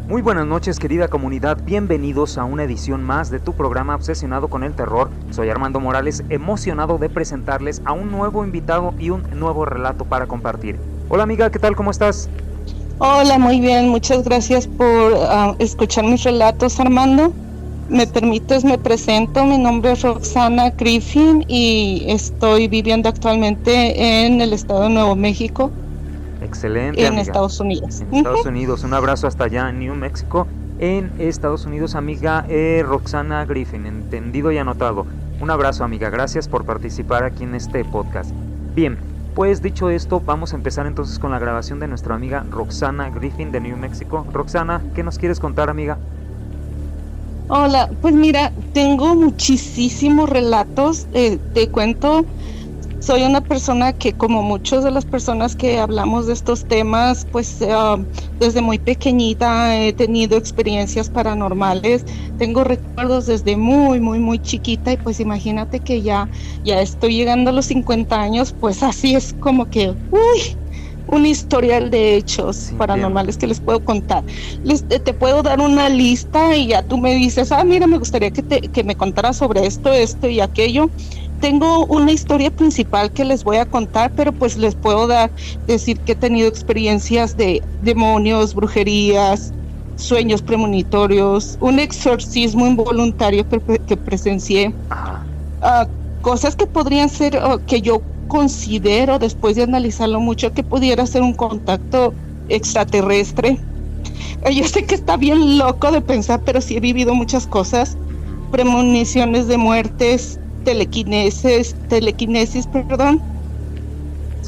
Muy buenas noches, querida comunidad, bienvenidos a una edición más de tu programa Obsesionado con el Terror. Soy Armando Morales, emocionado de presentarles a un nuevo invitado y un nuevo relato para compartir. Hola amiga, ¿qué tal? ¿Cómo estás? Hola, muy bien, muchas gracias por escuchar mis relatos, Armando. Me permites, me presento, mi nombre es Roxana Griffin y estoy viviendo actualmente en el estado de Nuevo México. Excelente, En amiga. Estados Unidos. En Estados Unidos, un abrazo hasta allá en New Mexico. En Estados Unidos, amiga Roxana Griffin, entendido y anotado. Un abrazo, amiga, gracias por participar aquí en este podcast. Bien, pues dicho esto, vamos a empezar entonces con la grabación de nuestra amiga Roxana Griffin de New Mexico. Roxana, ¿qué nos quieres contar, amiga? Hola, pues mira, tengo muchísimos relatos, te cuento. Soy una persona que, como muchas de las personas que hablamos de estos temas, pues desde muy pequeñita he tenido experiencias paranormales. Tengo recuerdos desde muy chiquita y pues imagínate que ya estoy llegando a los 50 años, pues así es como que, un historial de hechos paranormales que les puedo contar. Te puedo dar una lista y ya tú me dices, mira, me gustaría que me contaras sobre esto y aquello. Tengo una historia principal que les voy a contar, pero pues les puedo decir que he tenido experiencias de demonios, brujerías, sueños premonitorios, un exorcismo involuntario que presencié, cosas que podrían ser, que yo considero, después de analizarlo mucho, que pudiera ser un contacto extraterrestre. Yo sé que está bien loco de pensar, pero sí he vivido muchas cosas, premoniciones de muertes, telequinesis,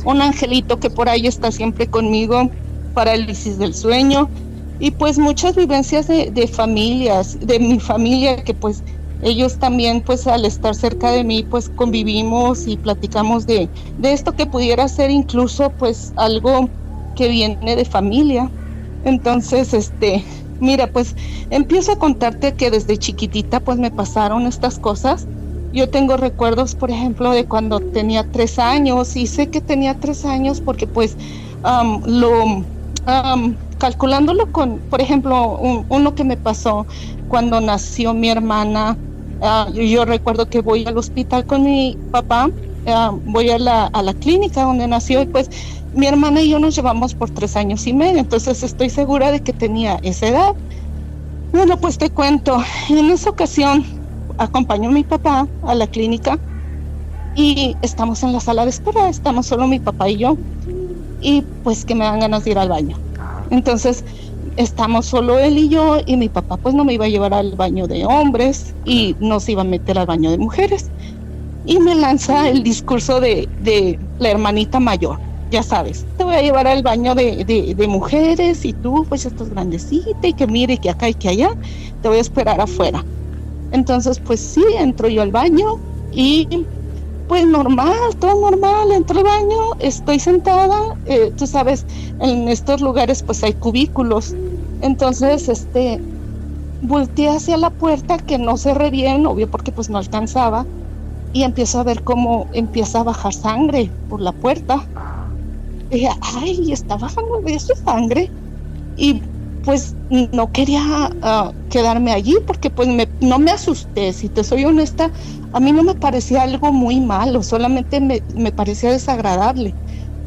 un angelito que por ahí está siempre conmigo, parálisis del sueño, y pues muchas vivencias de familias, de mi familia, que pues ellos también, pues al estar cerca de mí, pues convivimos y platicamos de esto que pudiera ser incluso pues algo que viene de familia. Entonces, mira, pues empiezo a contarte que desde chiquitita pues me pasaron estas cosas. Yo tengo recuerdos, por ejemplo, de cuando tenía 3 años, y sé que tenía 3 años porque pues calculándolo con, por ejemplo, uno que me pasó cuando nació mi hermana. Yo recuerdo que voy al hospital con mi papá, voy a la clínica donde nació, y pues mi hermana y yo nos llevamos por 3 años y medio, entonces estoy segura de que tenía esa edad. Bueno, pues te cuento, en esa ocasión acompañó a mi papá a la clínica y estamos en la sala de espera, estamos solo mi papá y yo, y pues que me dan ganas de ir al baño. Entonces estamos solo él y yo, y mi papá pues no me iba a llevar al baño de hombres y no se iba a meter al baño de mujeres, y me lanza el discurso de la hermanita mayor, ya sabes, te voy a llevar al baño de mujeres y tú pues estás grandecita y que mire que acá y que allá, te voy a esperar afuera. Entonces pues sí, entro yo al baño y pues normal, todo normal, entro al baño, estoy sentada, tú sabes, en estos lugares pues hay cubículos, entonces volteé hacia la puerta que no cerré bien, obvio porque pues no alcanzaba, y empiezo a ver cómo empieza a bajar sangre por la puerta. Y dije, está bajando eso sangre, y pues no quería quedarme allí porque pues no me asusté, si te soy honesta, a mí no me parecía algo muy malo, solamente me parecía desagradable.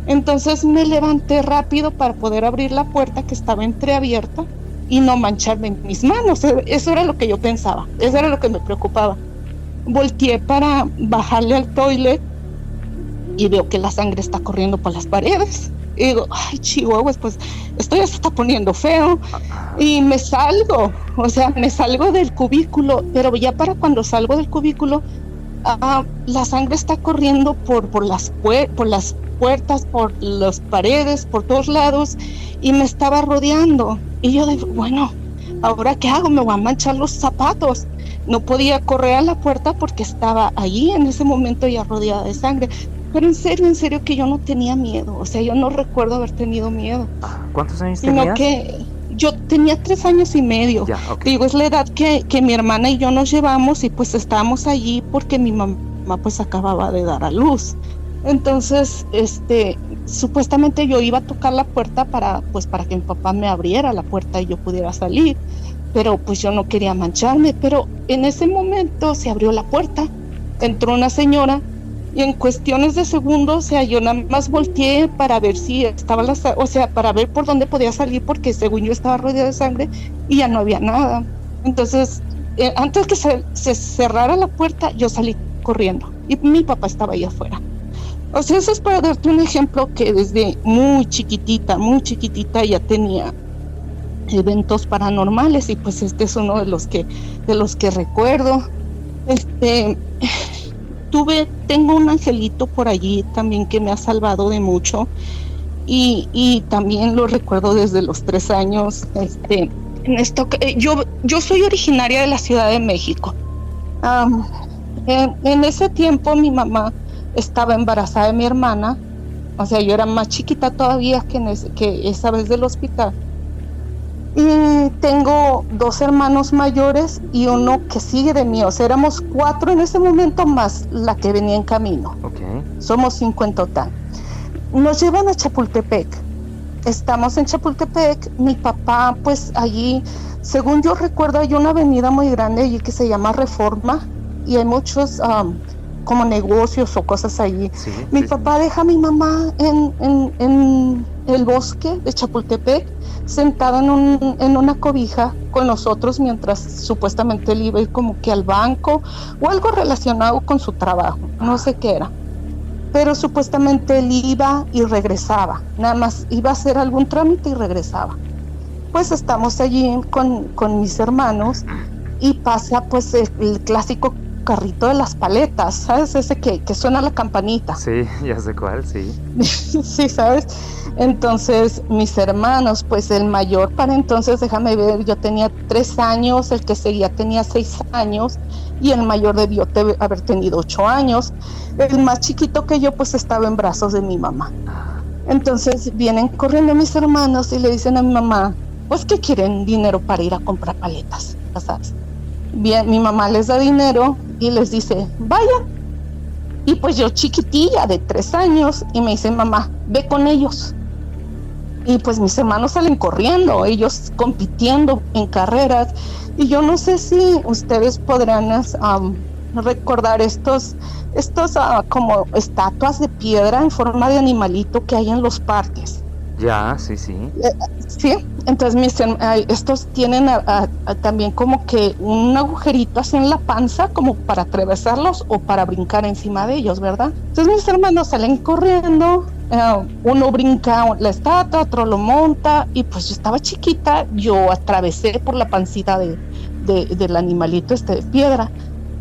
Entonces me levanté rápido para poder abrir la puerta que estaba entreabierta y no mancharme en mis manos. Eso era lo que yo pensaba, eso era lo que me preocupaba. Volteé para bajarle al toilet y veo que la sangre está corriendo por las paredes. Y digo, chihuahuas, pues esto ya se está poniendo feo. Y me salgo del cubículo, pero ya para cuando salgo del cúbículo, la sangre está corriendo por las puertas, por las paredes, por todos lados, y me estaba rodeando. Y yo digo, bueno, ¿ahora qué hago? Me voy a manchar los zapatos. No podía correr a la puerta porque estaba allí en ese momento ya rodeada de sangre. Pero en serio que yo no tenía miedo, o sea, yo no recuerdo haber tenido miedo. ¿Cuántos años tenías? Sino que yo tenía 3 años y medio. Ya, okay. Digo, es la edad que mi hermana y yo nos llevamos, y pues estábamos allí porque mi mamá pues acababa de dar a luz. Entonces, supuestamente yo iba a tocar la puerta para que mi papá me abriera la puerta y yo pudiera salir, pero pues yo no quería mancharme, pero en ese momento se abrió la puerta, entró una señora y en cuestiones de segundos, o sea, yo nada más volteé para ver si estaba para ver por dónde podía salir, porque según yo estaba rodeada de sangre y ya no había nada. Entonces, antes que se cerrara la puerta, yo salí corriendo y mi papá estaba ahí afuera. O sea, eso es para darte un ejemplo que desde muy chiquitita ya tenía eventos paranormales, y pues este es uno de los que recuerdo. Tengo un angelito por allí también que me ha salvado de mucho, y también lo recuerdo desde los 3 años. Yo soy originaria de la Ciudad de México. En ese tiempo mi mamá estaba embarazada de mi hermana, o sea, yo era más chiquita todavía que esa vez del hospital. Y tengo 2 hermanos mayores y uno que sigue de mí, o sea, éramos 4 en ese momento más la que venía en camino. Okay. Somos 5 en total. Nos llevan a Chapultepec. Estamos en Chapultepec, mi papá, pues allí, según yo recuerdo, hay una avenida muy grande allí que se llama Reforma, y hay muchos como negocios o cosas allí. Sí, mi papá deja a mi mamá en el bosque de Chapultepec, sentada en una cobija con nosotros, mientras supuestamente él iba a ir como que al banco o algo relacionado con su trabajo, no sé qué era. Pero supuestamente él iba y regresaba, nada más iba a hacer algún trámite y regresaba. Pues estamos allí con mis hermanos y pasa pues el clásico carrito de las paletas, ¿sabes? Ese que suena la campanita. Sí, ya sé cuál, sí. Sí, ¿sabes? Entonces mis hermanos, pues el mayor para entonces, déjame ver, yo tenía 3 años, el que seguía tenía 6 años y el mayor debió haber tenido 8 años. El más chiquito que yo pues estaba en brazos de mi mamá. Entonces vienen corriendo mis hermanos y le dicen a mi mamá, pues que quieren dinero para ir a comprar paletas, ¿sabes? Bien, mi mamá les da dinero y les dice, vayan. Y pues yo chiquitilla de 3 años y me dice, mamá, ve con ellos. Y pues mis hermanos salen corriendo, ellos compitiendo en carreras. Y yo no sé si ustedes podrán recordar estos como estatuas de piedra en forma de animalito que hay en los parques. Ya, sí. Sí, entonces estos tienen también como que un agujerito así en la panza como para atravesarlos o para brincar encima de ellos, ¿verdad? Entonces mis hermanos salen corriendo, uno brinca la estatua, otro lo monta, y pues yo estaba chiquita, yo atravesé por la pancita del animalito de piedra.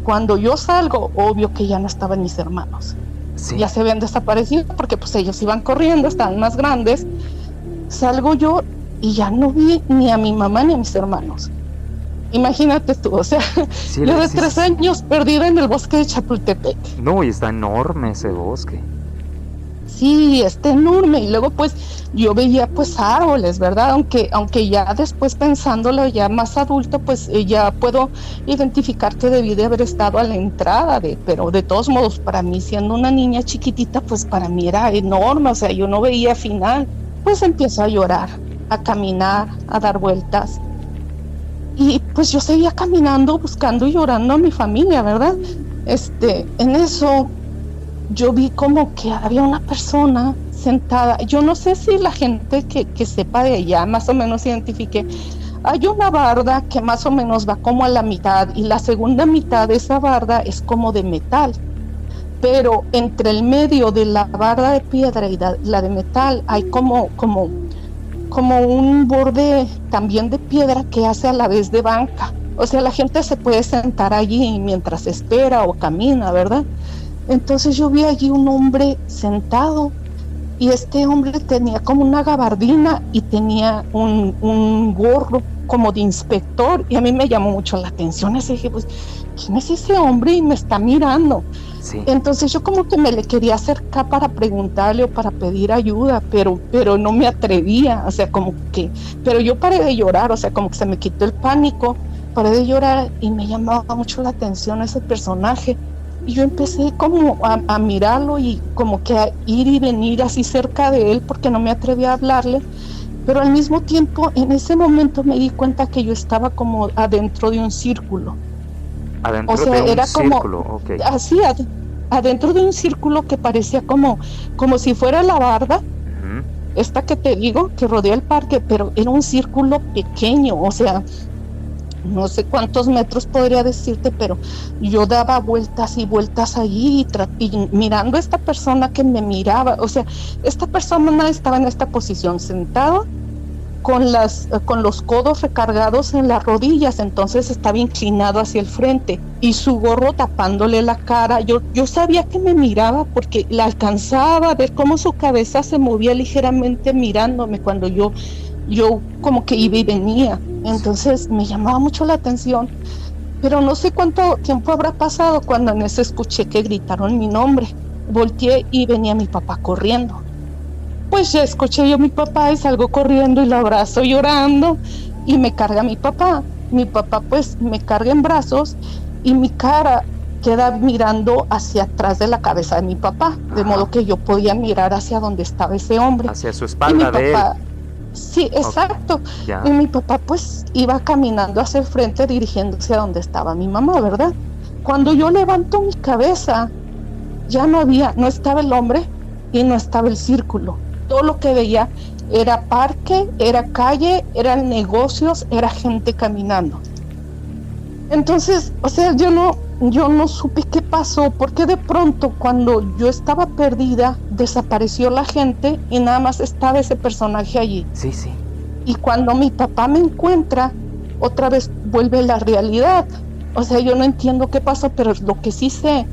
Cuando yo salgo, obvio que ya no estaban mis hermanos. Sí. Ya se habían desaparecido porque pues ellos iban corriendo, estaban más grandes. Salgo yo y ya no vi ni a mi mamá ni a mis hermanos. Imagínate tú, o sea, sí, yo de 3 años perdida en el bosque de Chapultepec. No, y está enorme ese bosque. Sí, está enorme, y luego pues yo veía pues árboles, ¿verdad? Aunque ya después pensándolo ya más adulto, pues ya puedo identificar que debí de haber estado a la entrada, pero de todos modos para mí, siendo una niña chiquitita, pues para mí era enorme, o sea, yo no veía final. Pues empiezo a llorar, a caminar, a dar vueltas, y pues yo seguía caminando, buscando y llorando a mi familia, ¿verdad? En eso yo vi como que había una persona sentada. Yo no sé si la gente que sepa de allá más o menos identifique. Hay una barda que más o menos va como a la mitad, y la segunda mitad de esa barda es como de metal, pero entre el medio de la barda de piedra y la de metal hay como un borde también de piedra que hace a la vez de banca. O sea, la gente se puede sentar allí mientras espera o camina, ¿verdad? Entonces yo vi allí un hombre sentado, y este hombre tenía como una gabardina y tenía un gorro como de inspector, y a mí me llamó mucho la atención. Así dije, pues, ¿quién es ese hombre? Y me está mirando. Sí. Entonces yo como que me le quería acercar para preguntarle o para pedir ayuda, pero no me atrevía, o sea, pero yo paré de llorar, o sea, como que se me quitó el pánico, paré de llorar, y me llamaba mucho la atención ese personaje. y yo empecé como a mirarlo y como que a ir y venir así cerca de él porque no me atrevía a hablarle, pero al mismo tiempo en ese momento me di cuenta que yo estaba como adentro de un círculo. Adentro O sea, de un era como círculo, ok. así adentro de un círculo que parecía como si fuera la barda, Ujú. esta que te digo, que rodea el parque, pero era un círculo pequeño, o sea, no sé cuántos metros podría decirte, pero yo daba vueltas y vueltas allí y mirando a esta persona que me miraba, o sea, esta persona estaba en esta posición, sentado con los codos recargados en las rodillas, entonces estaba inclinado hacia el frente y su gorro tapándole la cara. Yo sabía que me miraba porque la alcanzaba a ver cómo su cabeza se movía ligeramente mirándome cuando yo como que iba y venía. Entonces me llamaba mucho la atención, pero no sé cuánto tiempo habrá pasado cuando en eso escuché que gritaron mi nombre. Volteé y venía mi papá corriendo. Pues ya escuché yo a mi papá y salgo corriendo y lo abrazo llorando y me carga mi papá. Mi papá pues me carga en brazos y mi cara queda mirando hacia atrás de la cabeza de mi papá, de modo que yo podía mirar hacia donde estaba ese hombre. Hacia su espalda de él. Sí, exacto. Ya. Y mi papá pues iba caminando hacia el frente dirigiéndose a donde estaba mi mamá, ¿verdad? Cuando yo levanto mi cabeza, ya no estaba el hombre y no estaba el círculo. Todo lo que veía era parque, era calle, eran negocios, era gente caminando. Entonces, o sea, yo no supe qué pasó, porque de pronto cuando yo estaba perdida, desapareció la gente y nada más estaba ese personaje allí. Sí, sí. Y cuando mi papá me encuentra, otra vez vuelve la realidad. O sea, yo no entiendo qué pasó, pero lo que sí sé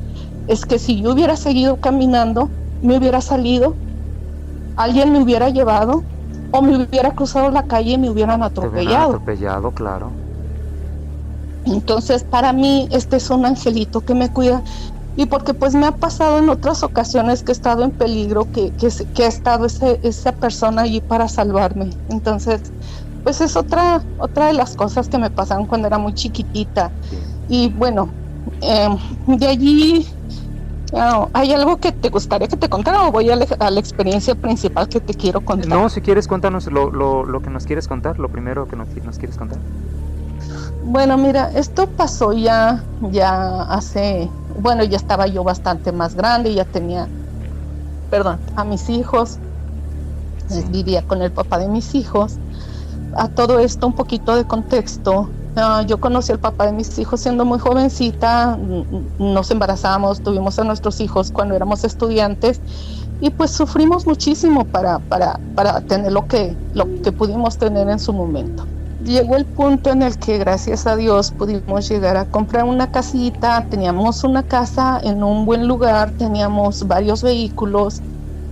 es que si yo hubiera seguido caminando, me hubiera salido, alguien me hubiera llevado o me hubiera cruzado la calle y me hubieran atropellado. Te hubieran atropellado, claro. Entonces, para mí, este es un angelito que me cuida. Y porque pues me ha pasado en otras ocasiones que he estado en peligro, que ha estado esa persona allí para salvarme. Entonces, pues es otra de las cosas que me pasaron cuando era muy chiquitita. Y bueno, de allí, ¿hay algo que te gustaría que te contara o voy a la experiencia principal que te quiero contar? No, si quieres cuéntanos lo que nos quieres contar, lo primero que nos quieres contar. Bueno, mira, esto pasó ya hace, bueno, ya estaba yo bastante más grande, ya tenía, a mis hijos, sí. Vivía con el papá de mis hijos. A todo esto un poquito de contexto, yo conocí al papá de mis hijos siendo muy jovencita, nos embarazamos, tuvimos a nuestros hijos cuando éramos estudiantes y pues sufrimos muchísimo para tener lo que pudimos tener en su momento. Llegó el punto en el que gracias a Dios pudimos llegar a comprar una casita, teníamos una casa en un buen lugar, teníamos varios vehículos,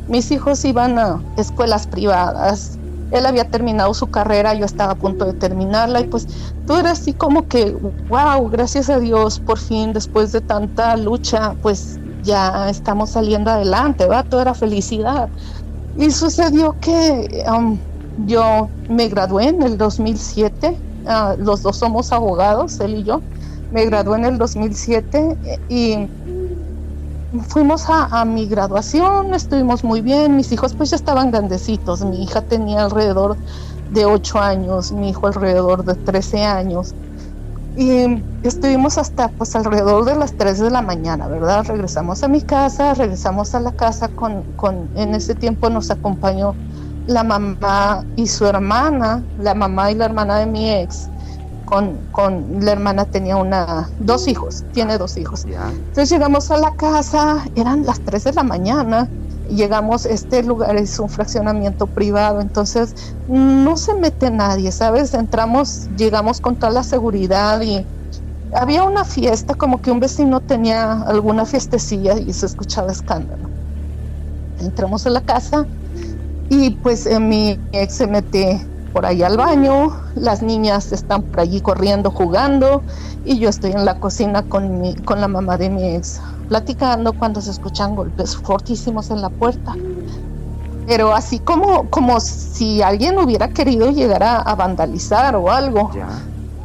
mis hijos iban a escuelas privadas, él había terminado su carrera, yo estaba a punto de terminarla y pues todo era así como que, wow, gracias a Dios, por fin después de tanta lucha, pues ya estamos saliendo adelante, ¿verdad? Todo era felicidad. Y sucedió que yo me gradué en el 2007, los dos somos abogados, él y yo. Me gradué en el 2007 y fuimos a mi graduación, estuvimos muy bien, mis hijos pues ya estaban grandecitos, mi hija tenía alrededor de 8 años, mi hijo alrededor de 13 años. Y estuvimos hasta pues alrededor de las 3 de la mañana, ¿verdad? Regresamos a mi casa, regresamos a la casa en ese tiempo nos acompañó la mamá y su hermana, la mamá y la hermana de mi ex, con la hermana tenía dos hijos. Yeah. Entonces llegamos a la casa, eran las 3 de la mañana, llegamos, este lugar es un fraccionamiento privado, entonces no se mete nadie, ¿sabes? Llegamos con toda la seguridad y había una fiesta, como que un vecino tenía alguna fiestecilla y se escuchaba escándalo. Entramos a la casa y pues mi ex se mete por ahí al baño, las niñas están por allí corriendo, jugando y yo estoy en la cocina con la mamá de mi ex platicando cuando se escuchan golpes fortísimos en la puerta, pero así como si alguien hubiera querido llegar a vandalizar o algo. Yeah.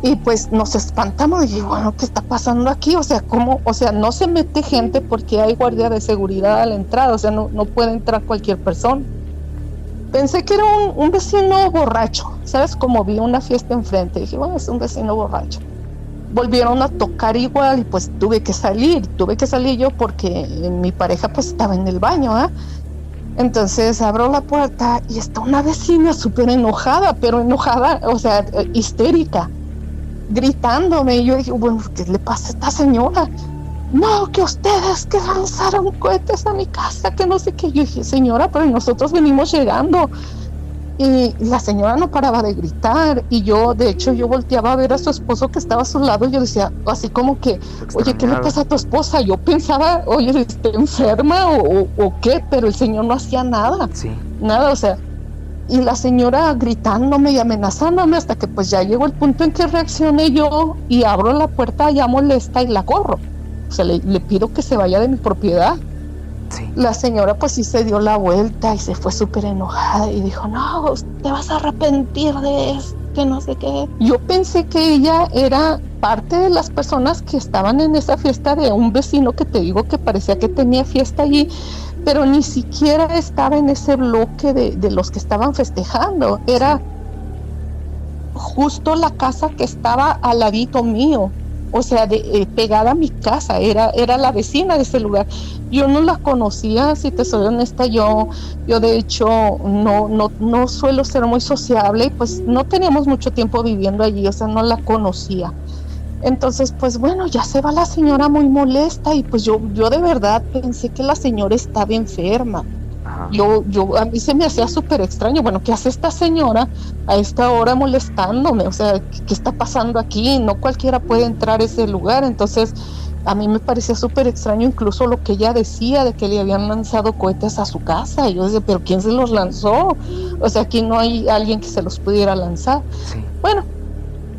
Y pues nos espantamos y bueno, ¿qué está pasando aquí? O sea, ¿cómo? O sea, no se mete gente porque hay guardia de seguridad a la entrada, o sea, no puede entrar cualquier persona. Pensé que era un vecino borracho, ¿sabes? Como vi una fiesta enfrente, dije, bueno, es un vecino borracho. Volvieron a tocar igual y pues tuve que salir yo porque mi pareja pues estaba en el baño, ¿eh? Entonces abro la puerta y está una vecina súper enojada, pero enojada, o sea, histérica, gritándome. Y yo dije, bueno, ¿qué le pasa a esta señora? No, que ustedes que lanzaron cohetes a mi casa, que no sé qué. Yo dije, señora, pero nosotros venimos llegando. Y la señora no paraba de gritar. Y yo, de hecho, yo volteaba a ver a su esposo que estaba a su lado. Y yo decía, así como que, oye, ¿qué le pasa a tu esposa? Yo pensaba, oye, ¿está enferma o qué? Pero el señor no hacía nada. Sí. Nada, o sea. Y la señora gritándome y amenazándome hasta que pues ya llegó el punto en que reaccioné yo y abro la puerta ya molesta y la corro. O sea, le pido que se vaya de mi propiedad. Sí. La señora pues sí se dio la vuelta y se fue súper enojada y dijo, no, te vas a arrepentir de esto, que no sé qué. Yo pensé que ella era parte de las personas que estaban en esa fiesta de un vecino que te digo que parecía que tenía fiesta allí, pero ni siquiera estaba en ese bloque de los que estaban festejando. Era justo la casa que estaba al ladito mío. O sea, pegada a mi casa, era la vecina de ese lugar. Yo no la conocía, si te soy honesta, yo de hecho no suelo ser muy sociable, y pues no teníamos mucho tiempo viviendo allí, o sea, no la conocía. Entonces, pues bueno, ya se va la señora muy molesta y pues yo de verdad pensé que la señora estaba enferma. A mí se me hacía súper extraño, bueno, ¿qué hace esta señora a esta hora molestándome? O sea, ¿qué está pasando aquí? No cualquiera puede entrar a ese lugar. Entonces, a mí me parecía súper extraño incluso lo que ella decía de que le habían lanzado cohetes a su casa. Y yo decía, ¿pero quién se los lanzó? O sea, aquí no hay alguien que se los pudiera lanzar. Sí. Bueno,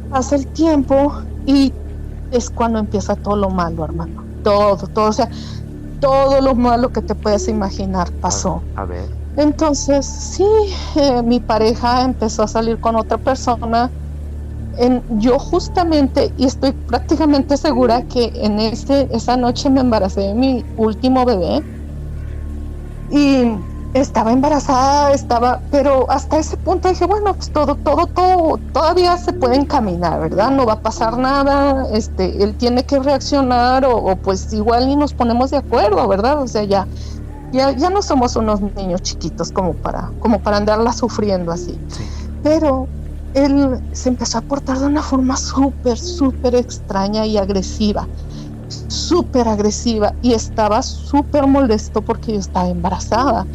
pasa el tiempo y es cuando empieza todo lo malo, hermano. Todo, o sea, todo lo malo que te puedes imaginar pasó. A ver. Entonces, sí, mi pareja empezó a salir con otra persona. Yo justamente, y estoy prácticamente segura que en esa noche me embaracé de mi último bebé. Y estaba embarazada, pero hasta ese punto dije, bueno, pues todo todavía se puede encaminar, ¿verdad? No va a pasar nada, él tiene que reaccionar o pues igual y nos ponemos de acuerdo, ¿verdad? O sea, ya no somos unos niños chiquitos como para andarla sufriendo así. Sí. Pero él se empezó a portar de una forma súper extraña y agresiva. Súper agresiva, y estaba súper molesto porque yo estaba embarazada.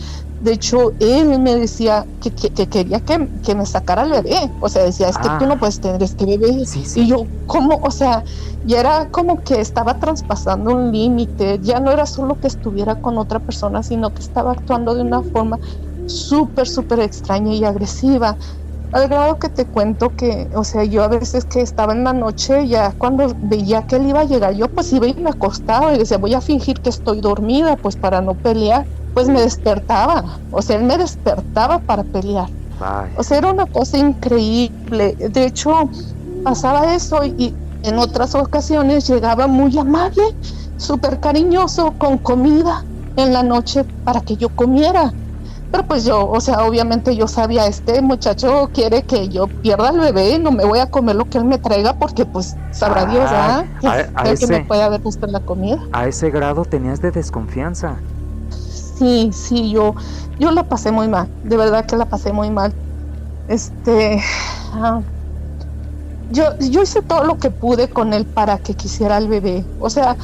De hecho, él me decía que quería que me sacara el bebé. O sea, decía, es que tú no puedes tener este bebé. Sí. Y yo, ¿cómo? O sea, ya era como que estaba traspasando un límite. Ya no era solo que estuviera con otra persona, sino que estaba actuando de una forma súper extraña y agresiva. Al grado que te cuento que, o sea, yo a veces que estaba en la noche, ya cuando veía que él iba a llegar, yo pues iba y me acostaba y decía, voy a fingir que estoy dormida, pues para no pelear. Pues me despertaba, o sea, él me despertaba para pelear. Bye. O sea, era una cosa increíble. De hecho, pasaba eso y en otras ocasiones llegaba muy amable, súper cariñoso, con comida en la noche para que yo comiera. Pero pues yo, o sea, obviamente yo sabía, este muchacho quiere que yo pierda el bebé, no me voy a comer lo que él me traiga porque pues sabrá Dios, ¿verdad? Que me puede haber visto en la comida. A ese grado tenías de desconfianza. Sí, yo la pasé muy mal, de verdad que la pasé muy mal. Yo hice todo lo que pude con él para que quisiera el bebé. O sea,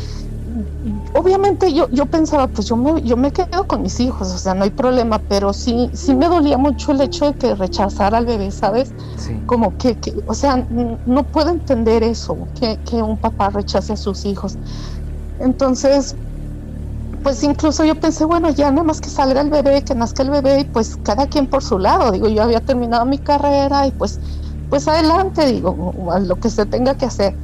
obviamente yo pensaba, pues yo me quedo con mis hijos, o sea, no hay problema, pero sí me dolía mucho el hecho de que rechazara al bebé, ¿sabes? Sí. Como que o sea, no puedo entender eso, que un papá rechace a sus hijos. Entonces, pues incluso yo pensé, bueno, ya nada más que salga el bebé, que nazca el bebé, y pues cada quien por su lado. Digo, yo había terminado mi carrera y pues adelante, digo, a lo que se tenga que hacer.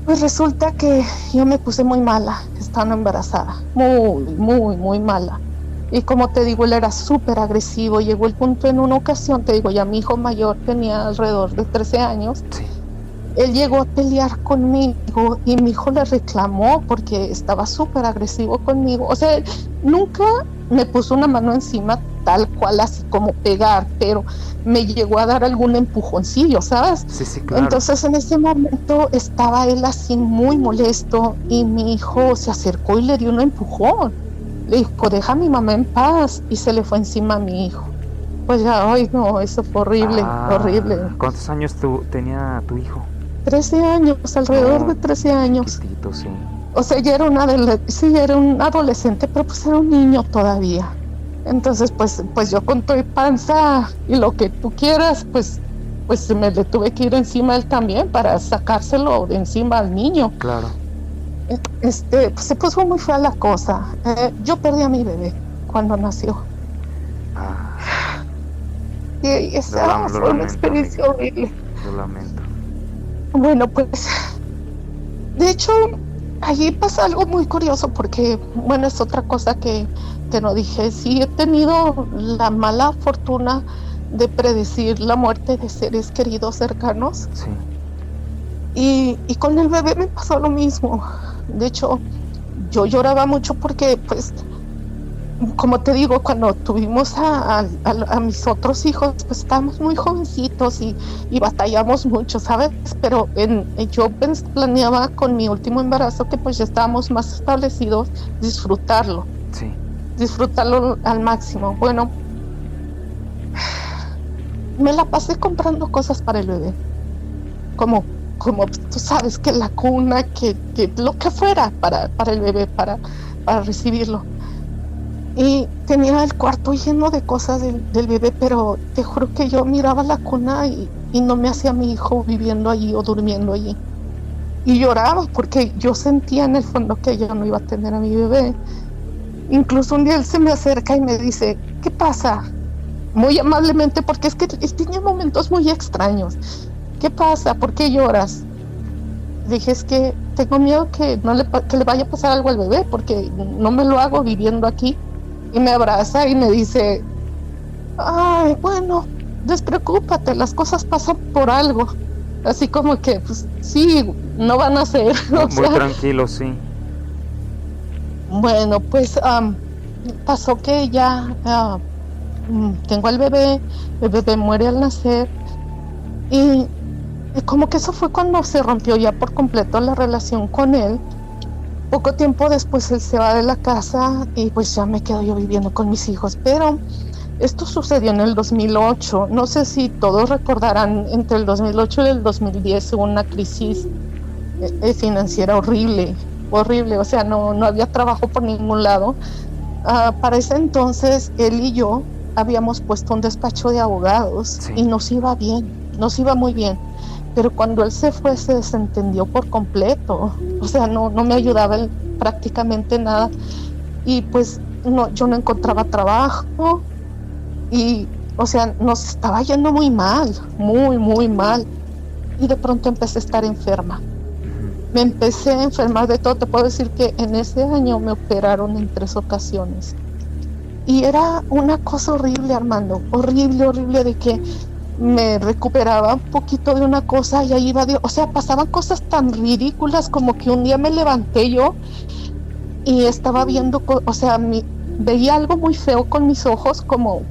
Pues resulta que yo me puse muy mala estando embarazada, muy mala. Y como te digo, él era súper agresivo. Llegó el punto en una ocasión, te digo, ya mi hijo mayor tenía alrededor de 13 años. Sí. él llegó a pelear conmigo y mi hijo le reclamó porque estaba súper agresivo conmigo. O sea, nunca me puso una mano encima tal cual, así como pegar, pero me llegó a dar algún empujoncillo, ¿sabes? Sí, claro. Entonces en ese momento estaba él así muy molesto y mi hijo se acercó y le dio un empujón. Le dijo, deja a mi mamá en paz, y se le fue encima a mi hijo. Pues ya, ay no, eso fue horrible, horrible. ¿Cuántos años tenía tu hijo? 13 años, alrededor de 13 años. Chiquitito, sí. O sea, ya era era un adolescente, pero pues era un niño todavía. Entonces, pues yo con toda panza y lo que tú quieras, pues me le tuve que ir encima a él también para sacárselo de encima al niño. Claro. Pues se puso muy fea la cosa. Yo perdí a mi bebé cuando nació. Y esa fue una experiencia horrible. Lo lamento. Bueno, pues, de hecho, allí pasa algo muy curioso porque, bueno, es otra cosa que no dije. Sí, he tenido la mala fortuna de predecir la muerte de seres queridos cercanos. Sí. Y con el bebé me pasó lo mismo. De hecho, yo lloraba mucho porque, pues, como te digo, cuando tuvimos a mis otros hijos, pues estábamos muy jovencitos y batallamos mucho, ¿sabes? Pero yo planeaba con mi último embarazo que pues ya estábamos más establecidos, disfrutarlo. Sí. Disfrutarlo al máximo. Bueno, me la pasé comprando cosas para el bebé. Como tú sabes, que la cuna, que lo que fuera para el bebé, para recibirlo. Y tenía el cuarto lleno de cosas del bebé, pero te juro que yo miraba la cuna y no me hacía mi hijo viviendo allí o durmiendo allí. Y lloraba porque yo sentía en el fondo que yo no iba a tener a mi bebé. Incluso un día él se me acerca y me dice, ¿qué pasa? Muy amablemente, porque es que él tenía momentos muy extraños. ¿Qué pasa? ¿Por qué lloras? Dije, es que tengo miedo que le vaya a pasar algo al bebé, porque no me lo hago viviendo aquí. Y me abraza y me dice, ay, bueno, despreocúpate, las cosas pasan por algo. Así como que, pues sí, no van a ser. Muy tranquilo, sí. Bueno, pues pasó que ya tengo al bebé, el bebé muere al nacer y como que eso fue cuando se rompió ya por completo la relación con él. Poco tiempo después él se va de la casa y pues ya me quedo yo viviendo con mis hijos, pero esto sucedió en el 2008. No sé si todos recordarán, entre el 2008 y el 2010 hubo una crisis financiera horrible, o sea, no había trabajo por ningún lado. Para ese entonces él y yo habíamos puesto un despacho de abogados, sí, y nos iba muy bien. Pero cuando él se fue se desentendió por completo, o sea, no me ayudaba él prácticamente nada, y pues yo no encontraba trabajo y, o sea, nos estaba yendo muy mal, muy mal, y de pronto empecé a estar enferma. Me empecé a enfermar de todo. Te puedo decir que en ese año me operaron en 3 ocasiones y era una cosa horrible, Armando, horrible, de que me recuperaba un poquito de una cosa y ahí iba, o sea, pasaban cosas tan ridículas como que un día me levanté yo y estaba viendo, o sea, veía algo muy feo con mis ojos, como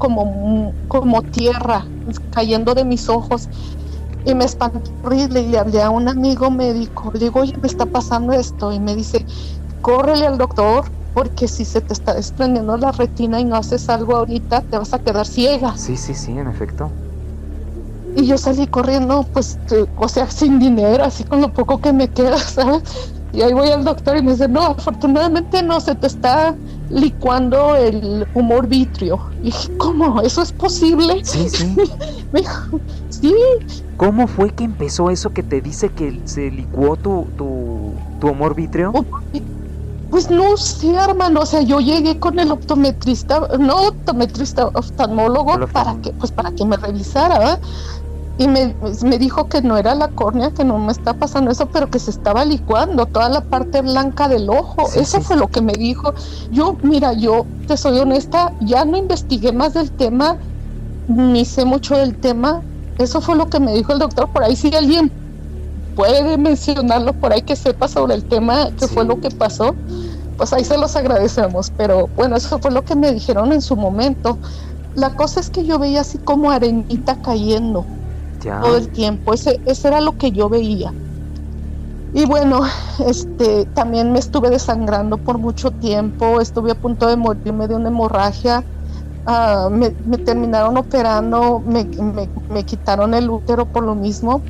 tierra cayendo de mis ojos, y me espantó horrible, y le hablé a un amigo médico, le digo, oye, me está pasando esto, y me dice, córrele al doctor, porque si se te está desprendiendo la retina y no haces algo ahorita, te vas a quedar ciega. Sí, en efecto. Y yo salí corriendo, pues, o sea, sin dinero, así con lo poco que me queda, ¿sabes? Y ahí voy al doctor y me dice, no, afortunadamente no, se te está licuando el humor vítreo. Y dije, ¿cómo? ¿Eso es posible? Sí. Me dijo, sí. ¿Cómo fue que empezó eso que te dice que se licuó tu humor vítreo? Pues no sé, hermano, o sea, yo llegué con el oftalmólogo para que me revisara, ¿verdad? Y me dijo que no era la córnea, que no me está pasando eso, pero que se estaba licuando toda la parte blanca del ojo. Eso fue lo que me dijo. Yo te soy honesta, ya no investigué más del tema, ni sé mucho del tema. Eso fue lo que me dijo el doctor. Por ahí si alguien puede mencionarlo por ahí que sepa sobre el tema, que fue lo que pasó, pues ahí se los agradecemos. Pero bueno, eso fue lo que me dijeron en su momento. La cosa es que yo veía así como arenita cayendo todo el tiempo. Ese era lo que yo veía. Y bueno, también me estuve desangrando por mucho tiempo, estuve a punto de morirme de una hemorragia. Me terminaron operando, me quitaron el útero por lo mismo.